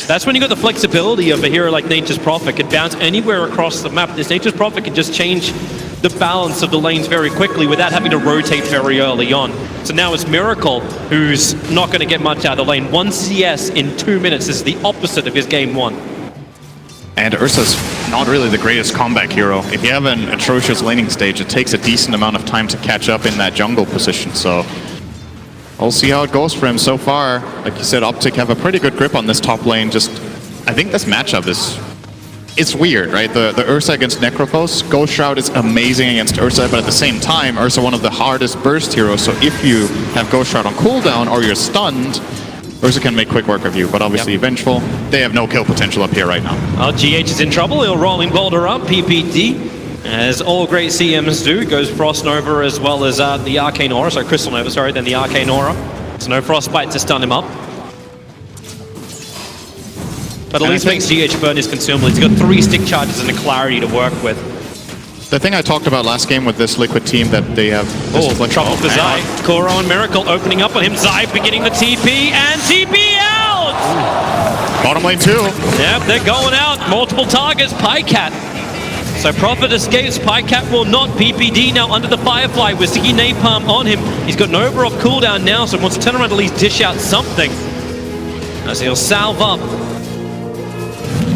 [SPEAKER 2] That's when you got the flexibility of a hero like Nature's Prophet. Could bounce anywhere across the map. This Nature's Prophet can just change the balance of the lanes very quickly without having to rotate very early on. So now it's Miracle, who's not going to get much out of the lane. 1 CS in 2 minutes is the opposite of his game 1.
[SPEAKER 1] And Ursa's not really the greatest comeback hero. If you have an atrocious laning stage, it takes a decent amount of time to catch up in that jungle position. So we'll see how it goes for him so far. Like you said, Optic have a pretty good grip on this top lane. Just, I think this matchup is, it's weird, right? The Ursa against Necrophos. Ghost Shroud is amazing against Ursa, but at the same time, Ursa one of the hardest burst heroes. So if you have Ghost Shroud on cooldown or you're stunned, Ursa can make quick work of you, but obviously Vengeful, they have no kill potential up here right now.
[SPEAKER 2] GH is in trouble. He'll rolling boulder up, PPD, as all great CMs do. Goes Frost Nova as well as the Arcane Aura, so Crystal Nova, sorry, then the Arcane Aura. So no Frostbite to stun him up. But at least makes GH burn his consumable. He's got 3 stick charges and a clarity to work with.
[SPEAKER 1] The thing I talked about last game with this Liquid team that they have...
[SPEAKER 2] trouble for Zai. Kuro and Miracle opening up on him. Zai beginning the TP and TP out!
[SPEAKER 1] Bottom lane 2.
[SPEAKER 2] Yep, they're going out. Multiple targets. Pycat. So Prophet escapes. Pycat will not. PPD now under the Firefly with Sticky Napalm on him. He's got Nova off cooldown now, so he wants to turn around to at least dish out something. As he'll salve up.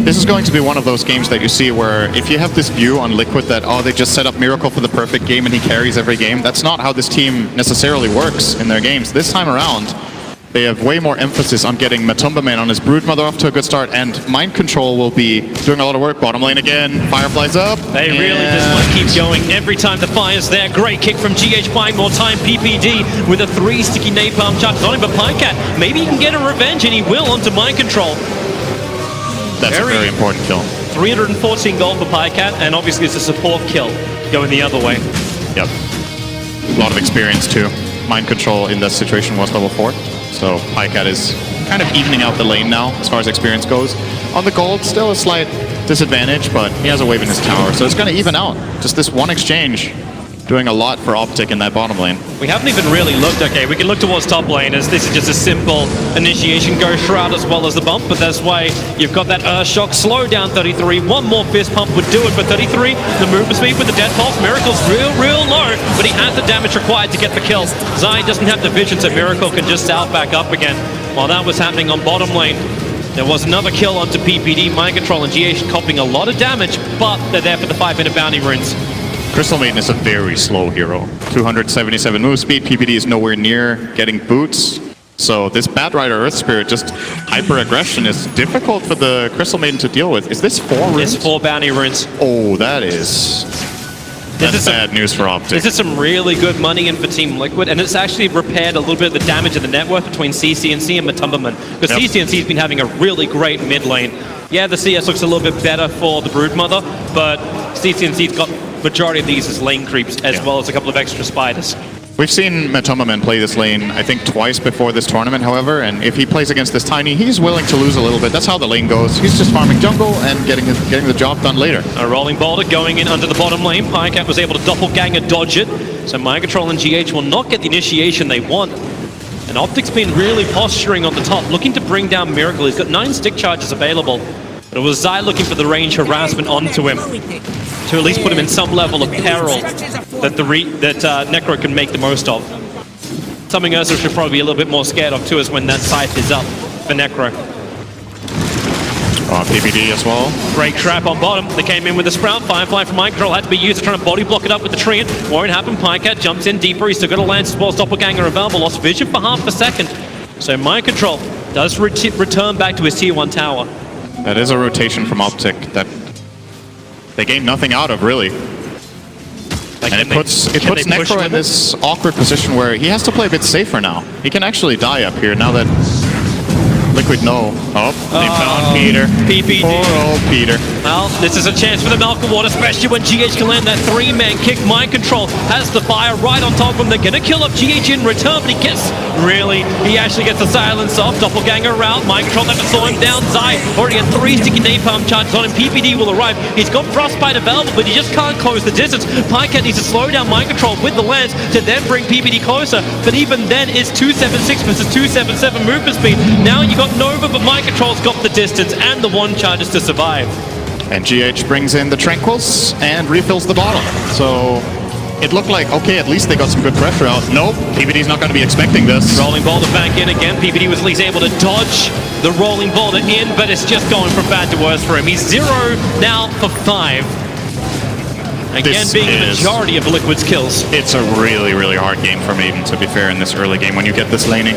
[SPEAKER 1] This is going to be one of those games that you see where if you have this view on Liquid that, oh, they just set up Miracle for the perfect game and he carries every game, that's not how this team necessarily works in their games. This time around, they have way more emphasis on getting Matumba Man on his Broodmother off to a good start, and Mind Control will be doing a lot of work. Bottom lane again, Firefly's up.
[SPEAKER 2] They really just want to keep going every time the fire's there. Great kick from GH, buying more time. PPD with a 3 sticky napalm charges on him, but Pycat, maybe he can get a revenge, and he will onto Mind Control.
[SPEAKER 1] That's a very important kill.
[SPEAKER 2] 314 gold for Pycat, and obviously it's a support kill going the other way.
[SPEAKER 1] Yep. A lot of experience too. Mind Control in this situation was level 4. So Pycat is kind of evening out the lane now as far as experience goes. On the gold, still a slight disadvantage, but he has a wave in his tower. So it's going to even out. Just this one exchange doing a lot for Optic in that bottom lane.
[SPEAKER 2] We haven't even really looked. Okay, we can look towards top lane as this is just a simple initiation Ghost Shroud as well as the bump, but that's why you've got that Earth Shock, slow down 33. One more fist pump would do it, but 33, the movement speed with the Death Pulse. Miracle's real low, but he has the damage required to get the kill. Zai doesn't have the vision, so Miracle can just out back up again. While that was happening on bottom lane, there was another kill onto PPD. Mind Control and GH copying a lot of damage, but they're there for the 5-minute bounty runes.
[SPEAKER 1] Crystal Maiden is a very slow hero. 277 move speed. PPD is nowhere near getting boots. So this Batrider Earth Spirit, just hyper-aggression, is difficult for the Crystal Maiden to deal with. Is this 4 runes?
[SPEAKER 2] It's 4 bounty runes.
[SPEAKER 1] Oh, that's bad news for Optic.
[SPEAKER 2] This is some really good money in for Team Liquid, and it's actually repaired a little bit of the damage in the net worth between CCNC and Matumbaman. Because CCNC's been having a really great mid lane. Yeah, the CS looks a little bit better for the Broodmother, but CCNC's got majority of these as lane creeps as well as a couple of extra spiders.
[SPEAKER 1] We've seen Matomaman play this lane, I think, twice before this tournament, however, and if he plays against this Tiny, he's willing to lose a little bit. That's how the lane goes. He's just farming jungle and getting the job done later.
[SPEAKER 2] A rolling boulder going in under the bottom lane. Pycat was able to doppelganger dodge it, so Mind Control and GH will not get the initiation they want. And Optic's been really posturing on the top, looking to bring down Miracle. He's got 9 stick charges available, but it was Zai looking for the range harassment onto him to at least put him in some level of peril that Necro can make the most of. Something Ursa should probably be a little bit more scared of too is when that scythe is up for Necro.
[SPEAKER 1] PPD as well.
[SPEAKER 2] Great trap on bottom. They came in with a Sprout. Firefly from Mind Control had to be used to try to body block it up with the Treant. Won't happen. Pycat jumps in deeper. He's still got a Lance as well as Doppelganger available. Lost vision for half a second. So Mind Control does return back to his tier 1 tower.
[SPEAKER 1] That is a rotation from Optic that they gain nothing out of, really.
[SPEAKER 2] Like,
[SPEAKER 1] and it puts Necro in this awkward position where he has to play a bit safer now. He can actually die up here now that Liquid know. Oh, they found Peter.
[SPEAKER 2] PPD.
[SPEAKER 1] Poor old Peter.
[SPEAKER 2] Well, this is a chance for the Malcolm Ward, especially when GH can land that 3-man kick. Mind Control has the fire right on top of him. They're going to kill up GH in return, but he actually gets the silence off. Doppelganger route. Mind Control never saw him down. Zai already had 3 sticky napalm charges on him. PPD will arrive. He's got Frostbite available, but he just can't close the distance. Pycat needs to slow down Mind Control with the lance to then bring PPD closer, but even then it's 276 versus 277 movement speed. Now you got Nova, but Mind Control's got the distance and the 1 charges to survive.
[SPEAKER 1] And GH brings in the Tranquils and refills the bottom. So it looked like, okay, at least they got some good pressure out. Nope, PPD's not going to be expecting this.
[SPEAKER 2] Rolling boulder back in again. PPD was at least able to dodge the rolling boulder in, but it's just going from bad to worse for him. He's 0 now for 5. Again, being the majority of Liquid's kills.
[SPEAKER 1] It's a really, really hard game for Maiden, to be fair, in this early game when you get this laning.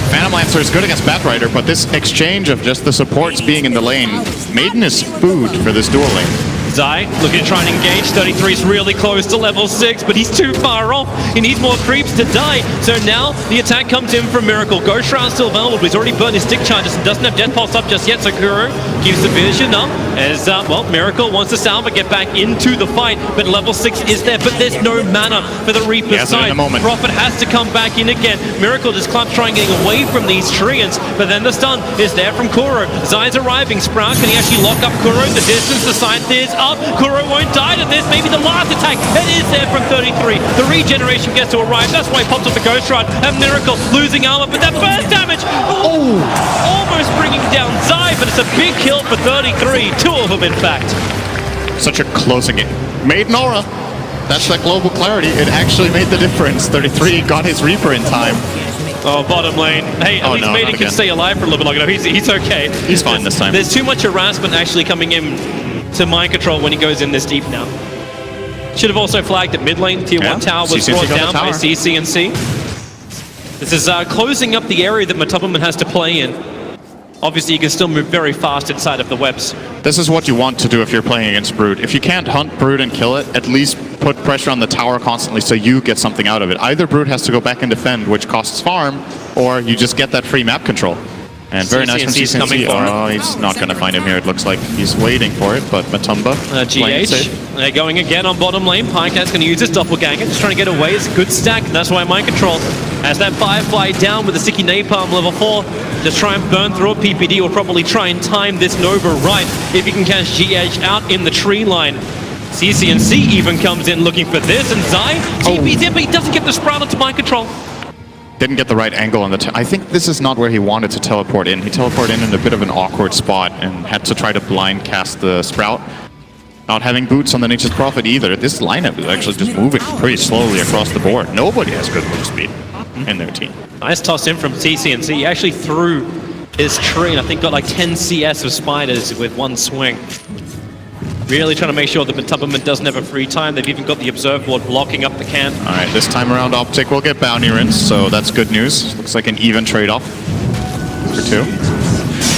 [SPEAKER 1] Phantom Lancer is good against Batrider, but this exchange of just the supports being in the lane, Maiden is food for this dual lane.
[SPEAKER 2] Zai looking to try and engage. 33 is really close to level 6, but he's too far off. He needs more creeps to die. So now the attack comes in from Miracle. Ghost Shroud's still available, but he's already burned his stick charges and doesn't have Death Pulse up just yet. So Kuro keeps the vision up as, Miracle wants to Salva get back into the fight, but level 6 is there, but there's no mana for the Reaper's side. Prophet has to come back in again. Miracle just clumps trying getting away from these Treants, but then the stun is there from Kuro. Zai's arriving. Sprout, can he actually lock up Kuro? The distance, the scythe is up. Kuro won't die to this. Maybe the last attack. It is there from 33. The regeneration gets to arrive. That's why he pops up the Ghost Rod. And Miracle losing armor, but that burst damage. Oh, almost bringing down Zai, but it's a big kill for 33. 2 of them, in fact.
[SPEAKER 1] Such a close game. Maiden Aura. That's that global clarity. It actually made the difference. 33 got his Reaper in time.
[SPEAKER 2] Oh, bottom lane. Hey, at least Maiden can stay alive for a little bit longer. No, he's okay.
[SPEAKER 1] He's fine this time.
[SPEAKER 2] There's too much harassment actually coming in to Mind Control when he goes in this deep now. Should have also flagged that mid lane tier 1 tower was brought down by CCNC. This is closing up the area that Matomaman has to play in. Obviously, you can still move very fast inside of the webs.
[SPEAKER 1] This is what you want to do if you're playing against Brood. If you can't hunt Brood and kill it, at least put pressure on the tower constantly so you get something out of it. Either Brood has to go back and defend, which costs farm, or you just get that free map control. And very nice from CCNC. Oh, he's not going to find him here. It looks like he's waiting for it, but Matumba.
[SPEAKER 2] GH, they're going again on bottom lane. Pycat's going to use his doppelganger, just trying to get away. It's a good stack, and that's why Mind Control has that Firefly down with the sticky napalm level 4. Just try and burn through it. PPD will probably try and time this Nova right if he can catch GH out in the tree line. CCNC even comes in looking for this, and Zai TP's in, but he doesn't get the Sprout onto Mind Control.
[SPEAKER 1] Didn't get the right angle on the... I think this is not where he wanted to teleport in. He teleported in a bit of an awkward spot and had to try to blind cast the Sprout. Not having boots on the Nature's Prophet either. This lineup is actually just moving pretty slowly across the board. Nobody has good move speed in their team.
[SPEAKER 2] Nice toss in from CCNC. He actually threw his tree and I think got like 10 CS of spiders with one swing. Really trying to make sure that Matomaman doesn't have a free time. They've even got the Observe Ward blocking up the camp.
[SPEAKER 1] All right, this time around Optic will get bounty rinse, so that's good news. Looks like an even trade-off for 2.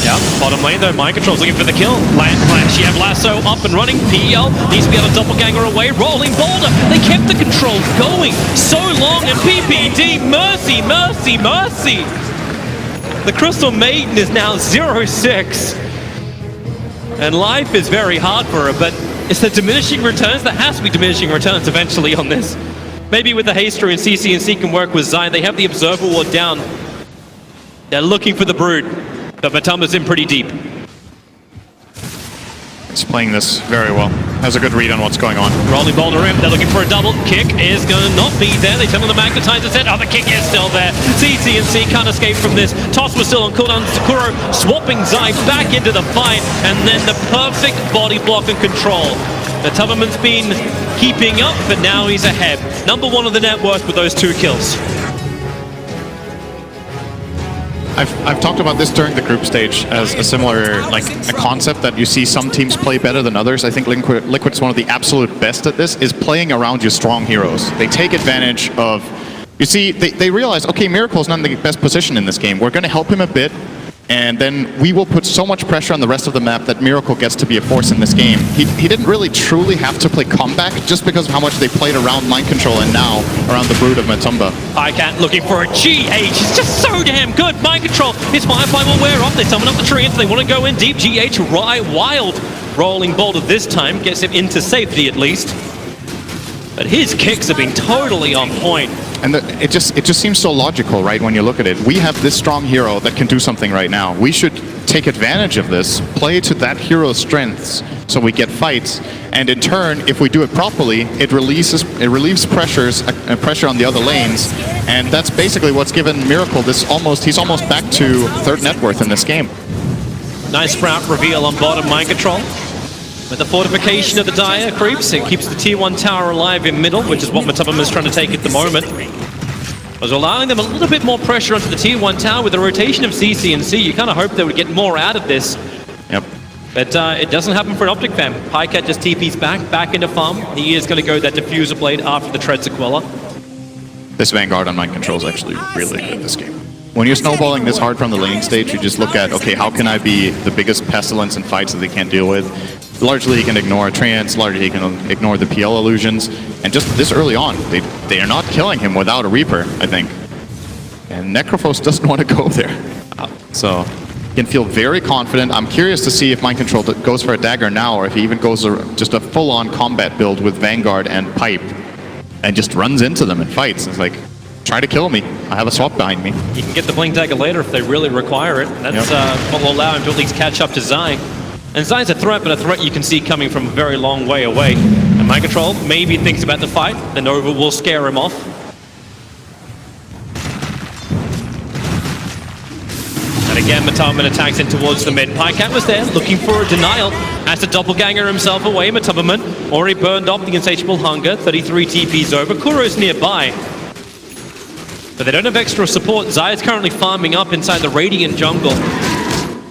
[SPEAKER 2] Yeah, bottom lane though, Mind Control's looking for the kill. Flash, you have Lasso up and running. PL needs to be able to doppelganger away. Rolling boulder. They kept the control going so long, and PPD, mercy, mercy, mercy. The Crystal Maiden is now 0-6. And life is very hard for her, but it's the diminishing returns. There has to be diminishing returns eventually on this. Maybe with the Haster and CCNC can work with Zion. They have the Observer Ward down. They're looking for the Brood, but Matumba's in pretty deep.
[SPEAKER 1] He's playing this very well. Has a good read on what's going on.
[SPEAKER 2] Rolling boulder in, they're looking for a double. Kick is going to not be there. They tell him the magnetizer set. Oh, the kick is still there. CCNC can't escape from this. Toss was still on cooldown. Sakuro swapping Zai back into the fight, and then the perfect body block and control. The Tubberman's been keeping up, but now he's ahead. Number 1 of the net worth with those 2 kills.
[SPEAKER 1] I've talked about this during the group stage as a similar, like, a concept that you see some teams play better than others. I think Liquid's one of the absolute best at this, is playing around your strong heroes. They take advantage of, you see, they realize, okay, Miracle's not in the best position in this game. We're going to help him a bit, and then we will put so much pressure on the rest of the map that Miracle gets to be a force in this game. He didn't really truly have to play comeback just because of how much they played around mind control and now around the Brood of Matumba.
[SPEAKER 2] Icat looking for a GH. It's just so damn good. Mind control. His Firefly will wear off. They summon up the treants. They want to go in deep. GH right wild. Rolling boulder this time gets him into safety at least. But his kicks have been totally on point.
[SPEAKER 1] And it just seems so logical, right, when you look at it. We have this strong hero that can do something right now. We should take advantage of this, play to that hero's strengths so we get fights, and in turn, if we do it properly, it relieves pressure on the other lanes, and that's basically what's given Miracle this he's almost back to 3rd net worth in this game.
[SPEAKER 2] Nice Sprout reveal on bottom mind control. With the fortification of the Dire creeps, it keeps the tier 1 tower alive in middle, which is what Matumba is trying to take at the moment. Was allowing them a little bit more pressure onto the tier 1 tower with the rotation of CCNC. You kind of hope they would get more out of this.
[SPEAKER 1] Yep.
[SPEAKER 2] But it doesn't happen for an Optic fam. Pycat just TP's back into farm. He is going to go that Diffuser Blade after the Tread Sequela.
[SPEAKER 1] This Vanguard on mind control is actually really good this game. When you're snowballing this hard from the laning stage, you just look at, okay, how can I be the biggest pestilence in fights that they can't deal with? Largely, he can ignore Treants, largely he can ignore the PL illusions, and just this early on, they are not killing him without a Reaper, I think. And Necrophos doesn't want to go there. So, he can feel very confident. I'm curious to see if Mind Control goes for a dagger now, or if he even goes just a full-on combat build with Vanguard and Pipe, and just runs into them and fights. It's like, try to kill me. I have a swap behind me.
[SPEAKER 2] He can get the Blink Dagger later if they really require it. That's what will allow him to at least catch up to Zai. And Zai's a threat, but a threat you can see coming from a very long way away. And Mind Control maybe thinks about the fight. The Nova will scare him off. And again, Matumba attacks in towards the mid. Pycat was there, looking for a denial. Has to doppelganger himself away. Matumbaman already burned off the Insatiable Hunger. 33 TPs over. Kuro's nearby. But they don't have extra support. Zai is currently farming up inside the Radiant jungle.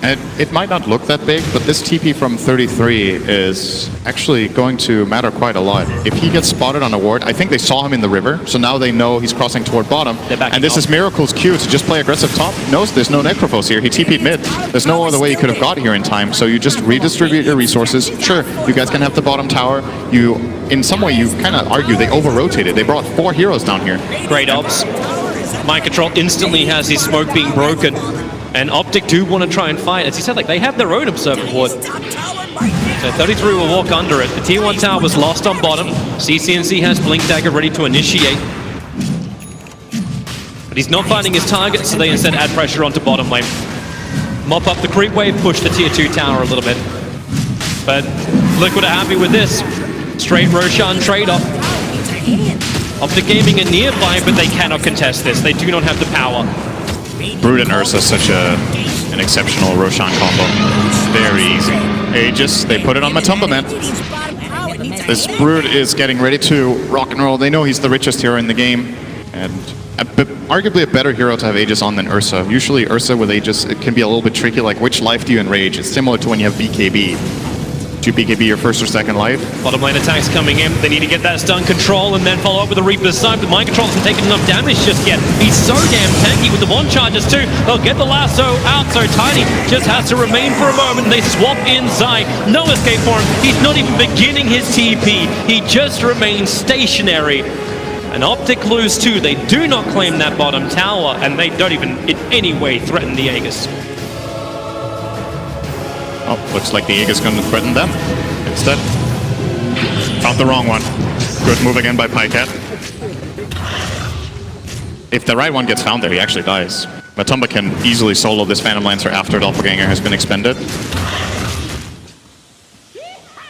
[SPEAKER 1] And it might not look that big, but this TP from 33 is actually going to matter quite a lot. If he gets spotted on a ward, I think they saw him in the river, so now they know he's crossing toward bottom. And this is Miracle's cue to just play aggressive top. Knows there's no Necrophos here. He TP'd mid. There's no other way he could have got here in time, so you just redistribute your resources. Sure, you guys can have the bottom tower. In some way, you kind of argue they over-rotated. They brought 4 heroes down here.
[SPEAKER 2] Great ops. Mind Control instantly has his smoke being broken. And Optic do want to try and fight. As he said, like, they have their own Observer Ward. So 33 will walk under it. The tier 1 tower was lost on bottom. CCNC has Blink Dagger ready to initiate. But he's not finding his target, so they instead add pressure onto bottom lane. Mop up the creep wave, push the tier 2 tower a little bit. But Liquid are happy with this. Straight Roshan trade-off. Optic Gaming are nearby, but they cannot contest this. They do not have the power.
[SPEAKER 1] Brood and Ursa, such an exceptional Roshan combo. Very easy. Aegis, they put it on Matumba, man. This Brood is getting ready to rock and roll. They know he's the richest hero in the game, and arguably a better hero to have Aegis on than Ursa. Usually Ursa with Aegis, it can be a little bit tricky, like which life do you enrage? It's similar to when you have BKB. Do you BKB your first or second life?
[SPEAKER 2] Bottom lane attacks coming in. They need to get that stun control and then follow up with the Reaper's Side. But Mind Control hasn't taken enough damage just yet. He's so damn tanky with the 1 charges too. They'll get the lasso out. So Tiny just has to remain for a moment. They swap in Zai. No escape for him. He's not even beginning his TP. He just remains stationary. And Optic lose too. They do not claim that bottom tower, and they don't even in any way threaten the Aegis.
[SPEAKER 1] Oh, looks like the Aegis is going to threaten them instead. Found the wrong one. Good move again by Pycat. if the right one gets found there, he actually dies. Matumba can easily solo this Phantom Lancer after Doppelganger has been expended.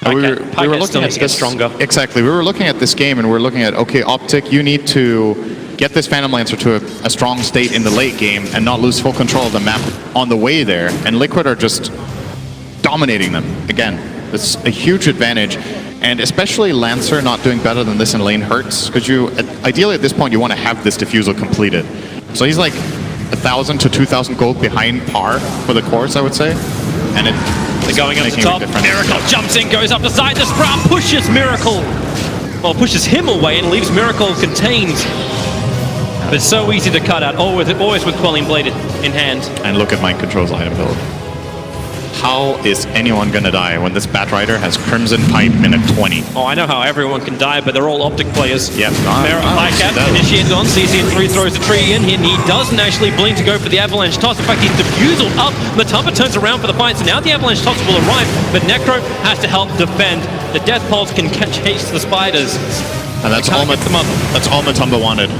[SPEAKER 2] Pycat still needs to get stronger.
[SPEAKER 1] Exactly. We were looking at this game and we're looking at, okay, Optic, you need to get this Phantom Lancer to a strong state in the late game and not lose full control of the map on the way there. And Liquid are just dominating them. Again, it's a huge advantage. And especially Lancer not doing better than this in lane hurts, because you, ideally at this point, you want to have this defusal completed. So he's like 1,000 to 2,000 gold behind par for the course, I would say. And
[SPEAKER 2] they're going up the top. Miracle jumps in, goes up the side. The Sprout pushes Miracle. Well, pushes him away and leaves Miracle contained. But it's so easy to cut out, always with Quelling Blade in hand.
[SPEAKER 1] And look at Mind Control's item build. How is anyone gonna die when this Batrider has Crimson Pipe minute 20?
[SPEAKER 2] Oh, I know how everyone can die, but they're all Optic players.
[SPEAKER 1] Yep.
[SPEAKER 2] Pycat initiated on, CCN3 throws the tree in, and he doesn't actually blink to go for the Avalanche Toss. In fact, he's defusal up. Matumba turns around for the fight, so now the Avalanche Toss will arrive, but Necro has to help defend. The Death Pulse can chase the spiders.
[SPEAKER 1] And that's all Matumba wanted.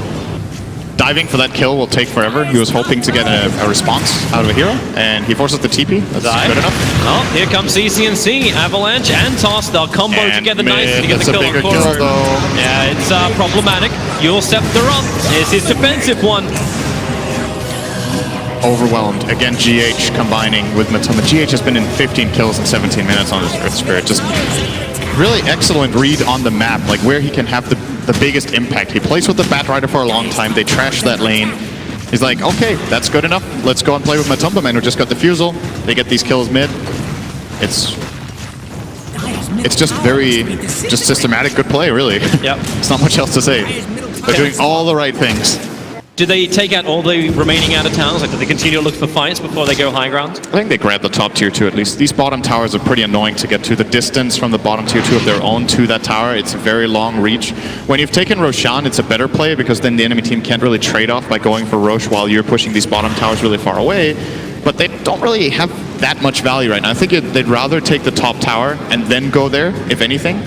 [SPEAKER 1] Diving for that kill will take forever. He was hoping to get a response out of a hero, and he forces the TP. That's good enough.
[SPEAKER 2] Oh, here comes CCNC, Avalanche and Toss. They'll combo
[SPEAKER 1] and
[SPEAKER 2] together nicely to get the kill on
[SPEAKER 1] kill, though.
[SPEAKER 2] Yeah, it's problematic. Yule Scepter up. It's his defensive one.
[SPEAKER 1] Overwhelmed. Again, GH combining with Matumba. GH has been in 15 kills in 17 minutes on his Earth Spirit. Just really excellent read on the map, like where he can have the biggest impact. He plays with the Batrider for a long time. They trash that lane. He's like, okay, that's good enough. Let's go and play with Matumba Man, who just got the Fusel. They get these kills mid. It's just very systematic good play, really.
[SPEAKER 2] Yep.
[SPEAKER 1] It's not much else to say. They're doing all the right things.
[SPEAKER 2] Do they take out all the remaining out of towns? Like, do they continue to look for fights before they go high ground?
[SPEAKER 1] I think they grab the top tier 2 at least. These bottom towers are pretty annoying to get to. The distance from the bottom tier 2 of their own to that tower, it's a very long reach. When you've taken Roshan, it's a better play because then the enemy team can't really trade off by going for Rosh while you're pushing these bottom towers really far away. But they don't really have that much value right now. I think they'd rather take the top tower and then go there, if anything.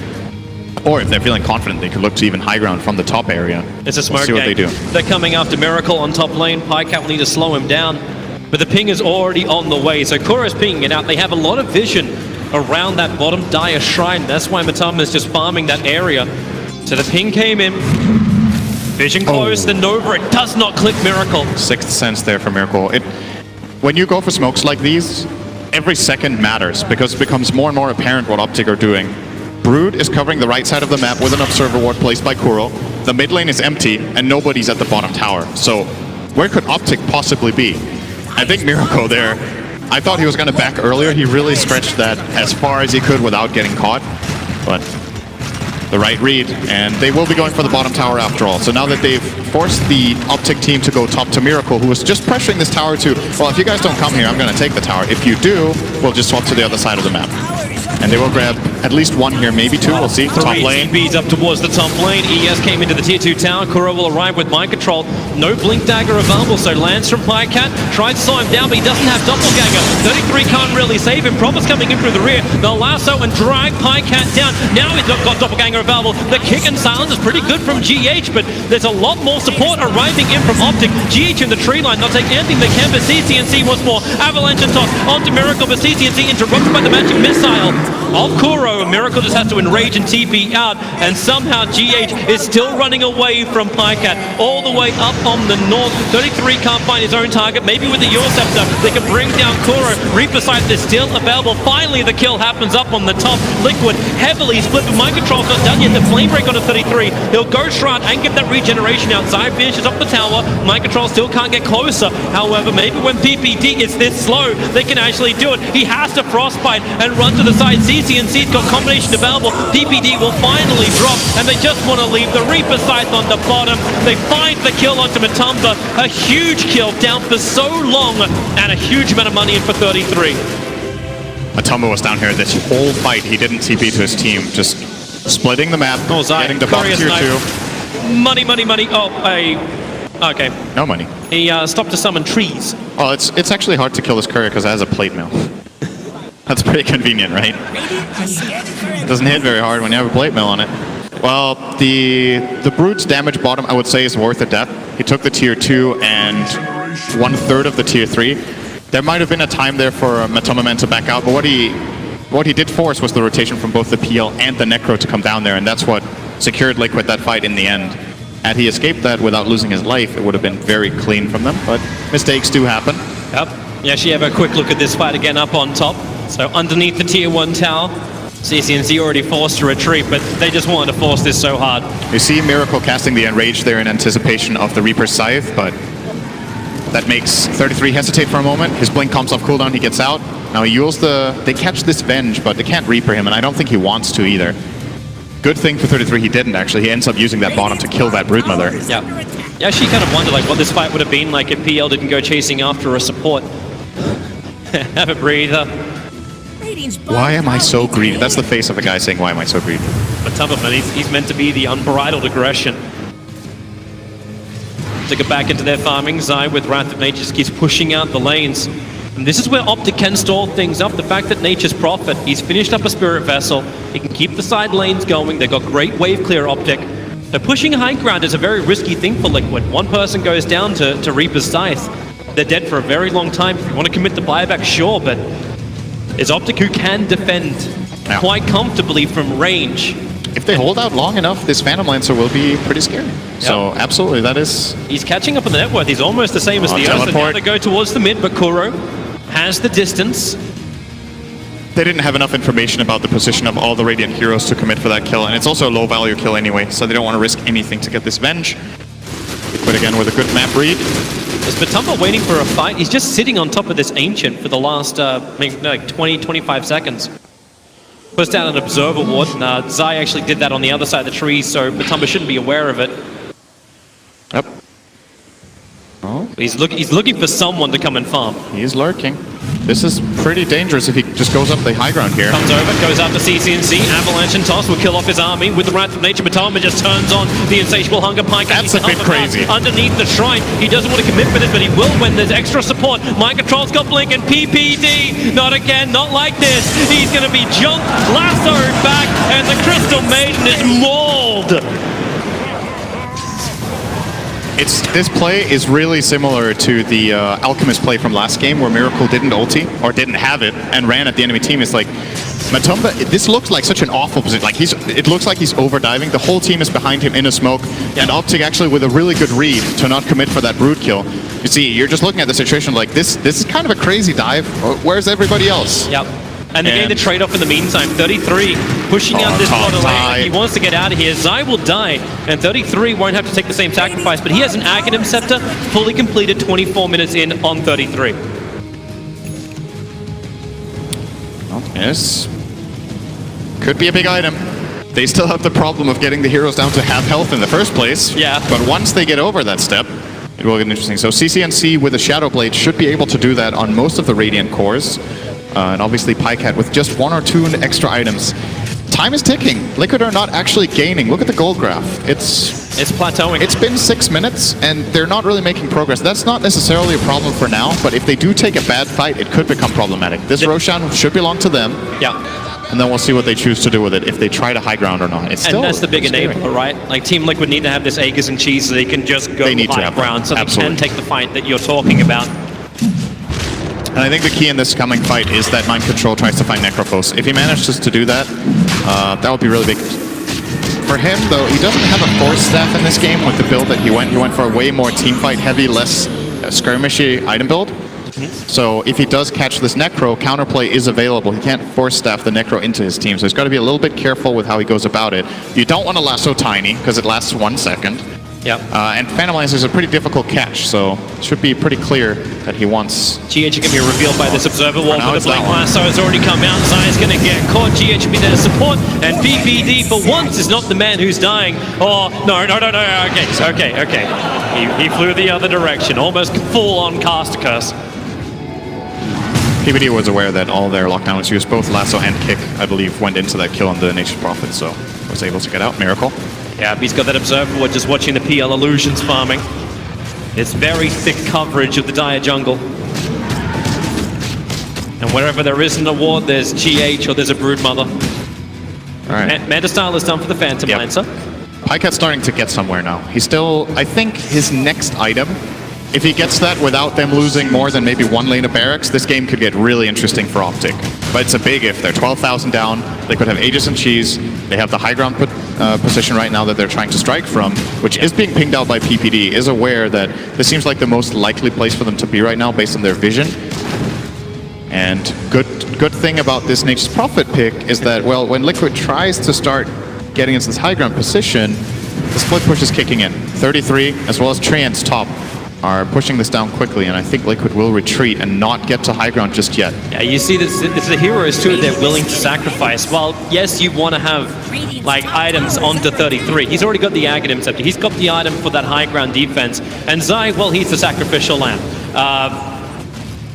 [SPEAKER 1] Or if they're feeling confident, they could look to even high ground from the top area.
[SPEAKER 2] It's a smart
[SPEAKER 1] see what they do.
[SPEAKER 2] They're coming after Miracle on top lane. Pycat will need to slow him down. But the ping is already on the way. So Kuro's pinging it out. They have a lot of vision around that bottom Dire Shrine. That's why Matumba is just farming that area. So the ping came in. Vision close, then Nova. It does not click Miracle.
[SPEAKER 1] Sixth sense there for Miracle. When you go for smokes like these, every second matters because it becomes more and more apparent what Optic are doing. Brood is covering the right side of the map with an Observer Ward placed by Kuro. The mid lane is empty, and nobody's at the bottom tower. So, where could Optic possibly be? I think Miracle there, I thought he was going to back earlier. He really stretched that as far as he could without getting caught. But the right read, and they will be going for the bottom tower after all. So now that they've forced the Optic team to go top to Miracle, who was just pressuring this tower to, well, if you guys don't come here, I'm going to take the tower. If you do, we'll just swap to the other side of the map. And they will grab at least one here, maybe two. We'll see. Top lane.
[SPEAKER 2] TP's up towards the top lane. ES came into the tier 2 tower. Kuro will arrive with Mind Control. No Blink Dagger available, so Lance from Pycat tries to slow him down, but he doesn't have Doppelganger. 33 can't really save him. Proper's coming in through the rear. They'll lasso and drag Pycat down. Now he's not got Doppelganger available. The kick and silence is pretty good from GH, but there's a lot more support arriving in from Optic. GH in the tree line. They'll take anything they can, but CCNC wants more. Avalanche and toss onto Miracle, but CCNC interrupted by the magic missile of Kuro. Miracle just has to enrage and TP out, and somehow GH is still running away from Pycat all the way up on the north. 33 can't find his own target. Maybe with the Yule Scepter they can bring down Kuro. Reaper Sight is still available. Finally the kill happens up on the top. Liquid heavily split, but Mind Control's not done yet. The Flame Break on a 33. He'll go Shroud and get that regeneration outside. Finishes up the tower. Mind Control still can't get closer. However, maybe when PPD is this slow, they can actually do it. He has to Frostbite and run to the side. CCNC's got combination available. PPD will finally drop, and they just want to leave the Reaper Scythe on the bottom. They find the kill onto Matumba. A huge kill, down for so long, and a huge amount of money in for 33.
[SPEAKER 1] Matumba was down here this whole fight. He didn't TP to his team, just splitting the map, getting the bottom tier 2.
[SPEAKER 2] Money, money, money. Oh, okay.
[SPEAKER 1] No money.
[SPEAKER 2] He stopped to summon trees.
[SPEAKER 1] Oh, it's actually hard to kill this courier because it has a plate mail. That's pretty convenient, right? It doesn't hit very hard when you have a plate mill on it. Well, the Brood's damage bottom, I would say, is worth a death. He took the tier 2 and 1/3 of the tier 3. There might have been a time there for Matomaman to back out, but what he did force was the rotation from both the PL and the Necro to come down there, and that's what secured Liquid that fight in the end. Had he escaped that without losing his life, it would have been very clean from them, but mistakes do happen.
[SPEAKER 2] Yep. Yeah, she have a quick look at this fight again up on top. So underneath the tier 1 tower, CCNC already forced a retreat, but they just wanted to force this so hard.
[SPEAKER 1] You see Miracle casting the Enrage there in anticipation of the Reaper's Scythe, but that makes 33 hesitate for a moment. His blink comes off cooldown, he gets out. Now he uses they catch this Venge, but they can't Reaper him, and I don't think he wants to either. Good thing for 33 he didn't actually. He ends up using that bottom to kill that Broodmother.
[SPEAKER 2] Yeah. Yeah, she kind of wondered like what this fight would have been like if PL didn't go chasing after a support. Have a breather.
[SPEAKER 1] Why am I so greedy? That's the face of a guy saying, why am I so greedy?
[SPEAKER 2] But Tubberman, he's meant to be the unbridled aggression. To get back into their farming, Zai with Wrath of Nature just keeps pushing out the lanes. And this is where Optic can stall things up. The fact that Nature's Prophet, he's finished up a Spirit Vessel. He can keep the side lanes going. They've got great wave clear Optic. So pushing high ground is a very risky thing for Liquid. One person goes down to Reaper's Scythe. They're dead for a very long time. If you want to commit the buyback, sure, but it's Optic who can defend quite comfortably from range.
[SPEAKER 1] If they hold out long enough, this Phantom Lancer will be pretty scary. So absolutely, that is...
[SPEAKER 2] He's catching up on the net worth. He's almost the same as the Earth. And now they go towards the mid, but Kuro has the distance.
[SPEAKER 1] They didn't have enough information about the position of all the Radiant heroes to commit for that kill, and it's also a low value kill anyway, so they don't want to risk anything to get this Venge. Liquid again with a good map read.
[SPEAKER 2] Is Batumba waiting for a fight? He's just sitting on top of this Ancient for the last like 20, 25 seconds. Pushed out an Observer Ward. Zai actually did that on the other side of the trees, so Batumba shouldn't be aware of it.
[SPEAKER 1] Yep. Oh.
[SPEAKER 2] He's looking for someone to come and farm.
[SPEAKER 1] He's lurking. This is pretty dangerous if he just goes up the high ground here.
[SPEAKER 2] Comes over, goes after CCNC. Avalanche and Toss will kill off his army. With the Wrath of Nature, Batumba just turns on the Insatiable Hunger Pike.
[SPEAKER 1] That's a bit crazy.
[SPEAKER 2] Underneath the shrine. He doesn't want to commit with it, but he will when there's extra support. Mind Control's got Blink and PPD. Not again, not like this. He's going to be jumped, lassoed back, and the Crystal Maiden is mauled.
[SPEAKER 1] This play is really similar to the Alchemist play from last game where Miracle didn't ulti, or didn't have it, and ran at the enemy team. It's like, Matumba, this looks like such an awful position. Like it looks like he's overdiving. The whole team is behind him in a smoke, and Optic actually with a really good read to not commit for that Brood kill. You see, you're just looking at the situation like this is kind of a crazy dive. Where's everybody else?
[SPEAKER 2] Yep. And they're getting the trade-off in the meantime. 33 pushing out this bottom lane. He wants to get out of here. Zai will die, and 33 won't have to take the same sacrifice, but he has an Aghanim Scepter fully completed 24 minutes in on 33.
[SPEAKER 1] Yes. Could be a big item. They still have the problem of getting the heroes down to half health in the first place.
[SPEAKER 2] Yeah.
[SPEAKER 1] But once they get over that step, it will get interesting. So CCNC with a Shadow Blade should be able to do that on most of the Radiant cores. And obviously Pycat with just 1 or 2 extra items. Time is ticking. Liquid are not actually gaining. Look at the gold graph. It's
[SPEAKER 2] plateauing.
[SPEAKER 1] It's been 6 minutes and they're not really making progress. That's not necessarily a problem for now, but if they do take a bad fight, it could become problematic. This Roshan should belong to them.
[SPEAKER 2] Yeah.
[SPEAKER 1] And then we'll see what they choose to do with it, if they try to high ground or not. It's still,
[SPEAKER 2] and that's the big
[SPEAKER 1] scary.
[SPEAKER 2] enabler, right? Like Team Liquid need to have this acres and cheese so they can just go high ground, so they can take the fight that you're talking about.
[SPEAKER 1] And I think the key in this coming fight is that Mind Control tries to find Necrophos. If he manages to do that, that would be really big. For him, though, he doesn't have a Force Staff in this game with the build that he went. He went for a way more teamfight heavy, less skirmishy item build. So if he does catch this Necro, counterplay is available. He can't Force Staff the Necro into his team, so he's got to be a little bit careful with how he goes about it. You don't want to lasso Tiny, because it lasts 1 second.
[SPEAKER 2] Yep.
[SPEAKER 1] And Phantom Lancer is a pretty difficult catch, so it should be pretty clear that he wants...
[SPEAKER 2] GH are going to be revealed by this Observer Wall, but the Blink
[SPEAKER 1] one.
[SPEAKER 2] Lasso has already come out. Zai's going to get caught. GH will be there to support, and PPD for once is not the man who's dying. Oh, no. Okay. He flew the other direction, almost full-on cast curse.
[SPEAKER 1] PPD was aware that all their lockdown was used, both Lasso and Kick, I believe, went into that kill on the Nature's Prophet, so was able to get out. Miracle.
[SPEAKER 2] Yeah, he's got that Observer Ward just watching the PL Illusions farming. It's very thick coverage of the Dire Jungle. And wherever there isn't a ward, there's GH or there's a Broodmother.
[SPEAKER 1] All right.
[SPEAKER 2] Meta Style is done for the Phantom Lancer.
[SPEAKER 1] Pycat's starting to get somewhere now. He's still, I think his next item, if he gets that without them losing more than maybe one lane of barracks, this game could get really interesting for Optic. But it's a big if. They're 12,000 down. They could have Aegis and Cheese. They have the high ground position right now that they're trying to strike from, which is being pinged out by PPD, is aware that this seems like the most likely place for them to be right now based on their vision. And good thing about this Nature's Prophet pick is that, well, when Liquid tries to start getting into this high ground position, the split push is kicking in. 33, as well as Trans top, are pushing this down quickly, and I think Liquid will retreat and not get to high ground just yet.
[SPEAKER 2] Yeah, you see this, it's the heroes too they're willing to sacrifice. Well, yes, you want to have like items onto 33. He's already got the Aghanim Scepter. He's got the item for that high ground defense. And Zai, well, he's the sacrificial lamb.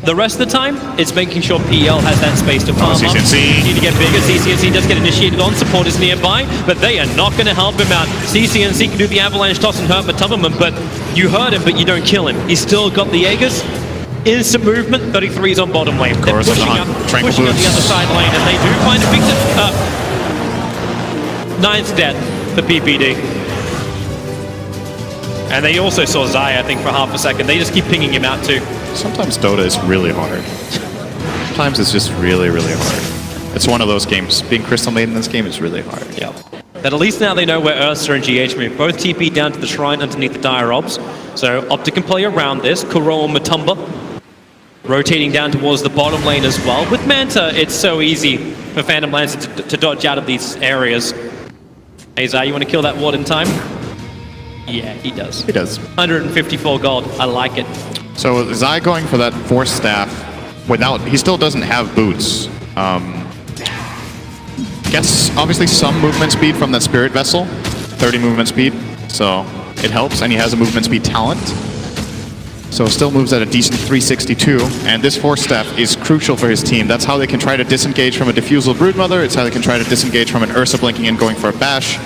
[SPEAKER 2] The rest of the time, it's making sure PL has that space to farm up.
[SPEAKER 1] CCNC.
[SPEAKER 2] Need to get bigger. CCNC does get initiated on. Support is nearby, but they are not going to help him out. CCNC can do the avalanche toss and hurt Matumberman, but you hurt him, but you don't kill him. He's still got the Aegis. Instant movement. 33 is on bottom lane. They're pushing up the other side lane, and they do find a victim. 9's dead for PPD. And they also saw Zai, I think, for half a second. They just keep pinging him out too.
[SPEAKER 1] Sometimes Dota is really hard. Sometimes it's just really, really hard. It's one of those games. Being Crystal Maiden in this game is really hard.
[SPEAKER 2] Yeah. But at least now they know where Ursa and GH move. Both TP down to the shrine underneath the Dire Obs. So Optic can play around this. Kuro and Matumba rotating down towards the bottom lane as well. With Manta, it's so easy for Phantom Lancer to dodge out of these areas. Hey Zai, you want to kill that ward in time? Yeah, he does.
[SPEAKER 1] He does.
[SPEAKER 2] 154 gold. I like it.
[SPEAKER 1] So Zai going for that Force Staff without, he still doesn't have boots. Gets obviously some movement speed from that Spirit Vessel, 30 movement speed, so it helps, and he has a movement speed talent. So still moves at a decent 362, and this Force Staff is crucial for his team. That's how they can try to disengage from a Diffusal Broodmother, it's how they can try to disengage from an Ursa blinking and going for a bash.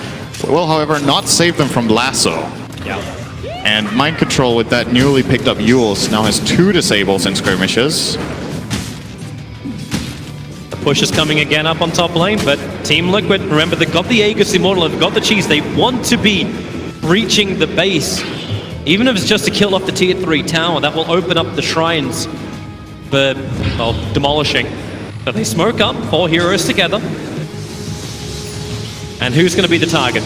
[SPEAKER 1] It will, however, not save them from Lasso.
[SPEAKER 2] Yeah.
[SPEAKER 1] And Mind Control with that newly picked up Yules now has 2 disables in skirmishes.
[SPEAKER 2] The push is coming again up on top lane, but Team Liquid, remember, they've got the Aegis Immortal, they've got the cheese, they want to be reaching the base. Even if it's just to kill off the tier 3 tower, that will open up the shrines for, well, demolishing. But they smoke up, 4 heroes together. And who's going to be the target?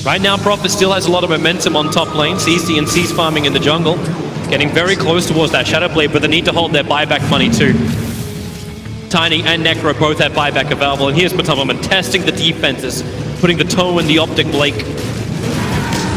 [SPEAKER 2] Right now, Prophet still has a lot of momentum on top lane. CCNC's farming in the jungle. Getting very close towards that Shadow Blade, but they need to hold their buyback money too. Tiny and Necro both have buyback available, and here's Matumberman testing the defenses, putting the toe in the Optic Blake.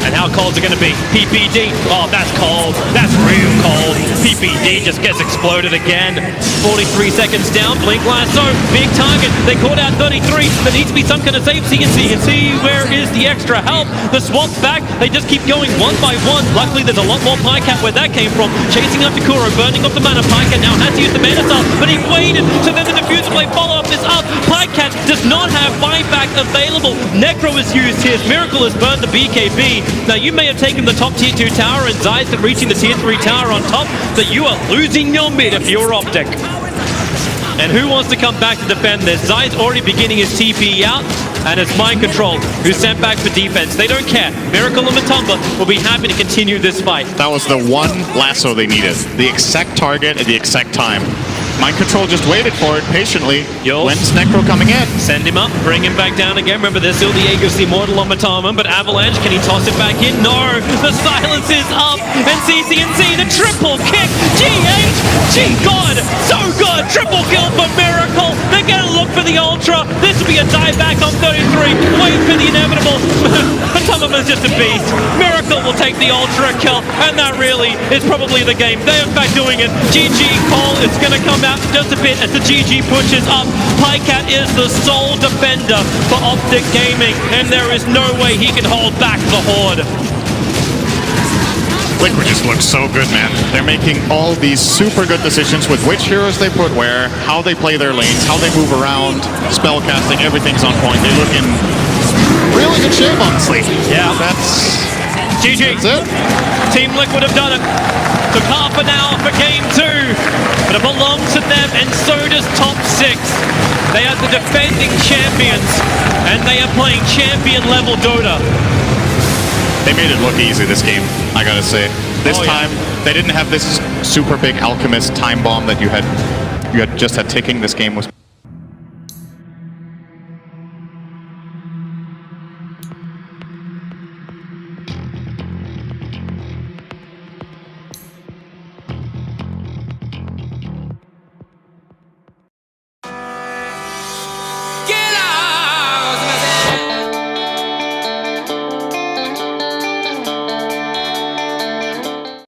[SPEAKER 2] And how cold is it going to be? PPD. Oh, that's cold. That's real cold. PPD just gets exploded again. 43 seconds down. Blink Lasso. Big target. They caught out 33. There needs to be some kind of save. CNC. Where is the extra help? The swap's back. They just keep going one by one. Luckily, there's a lot more Pycat where that came from. Chasing up to Kuro. Burning off the mana. Pycat now has to use the mana style, but he waited. So then the Diffuser Blade follow-up is up. Pycat does not have buyback available. Necro is used here. Miracle has burned the BKB. Now, you may have taken the top tier 2 tower and Zai's reaching the tier 3 tower on top, but you are losing your mid if you're Optic. And who wants to come back to defend this? Zai's already beginning his TP out, and it's Mind Control who's sent back for defense. They don't care. Miracle and Matumba will be happy to continue this fight.
[SPEAKER 1] That was the one lasso they needed. The exact target at the exact time. Mind Control just waited for it patiently. When's Necro coming in?
[SPEAKER 2] Send him up, bring him back down again. Remember, there's still the Aegis Immortal on Matumberman, but Avalanche, can he toss it back in? No! The silence is up, and CCNC, the triple kick! GH! God! So good! Triple kill for Miracle! They're gonna look for the Ultra! This will be a dieback on 33! Wait for the inevitable! Matumberman's just a beast! Miracle will take the Ultra kill, and that really is probably the game. They're in fact doing it. GG Cole is gonna come out just a bit as the GG pushes up. Pycat is the sole defender for Optic Gaming, and there is no way he can hold back the Horde.
[SPEAKER 1] Liquid just looks so good, man. They're making all these super good decisions with which heroes they put where, how they play their lanes, how they move around, spell casting, everything's on point. They look in really good shape, honestly.
[SPEAKER 2] Yeah.
[SPEAKER 1] That's
[SPEAKER 2] GG.
[SPEAKER 1] it.
[SPEAKER 2] Team Liquid have done it. Took half an hour for game 2, but it belongs to them, and so does top 6. They are the defending champions, and they are playing champion level Dota.
[SPEAKER 1] They made it look easy this game, I gotta say. This
[SPEAKER 2] Oh, yeah.
[SPEAKER 1] time, they didn't have this super big alchemist time bomb that you had just had ticking. This game was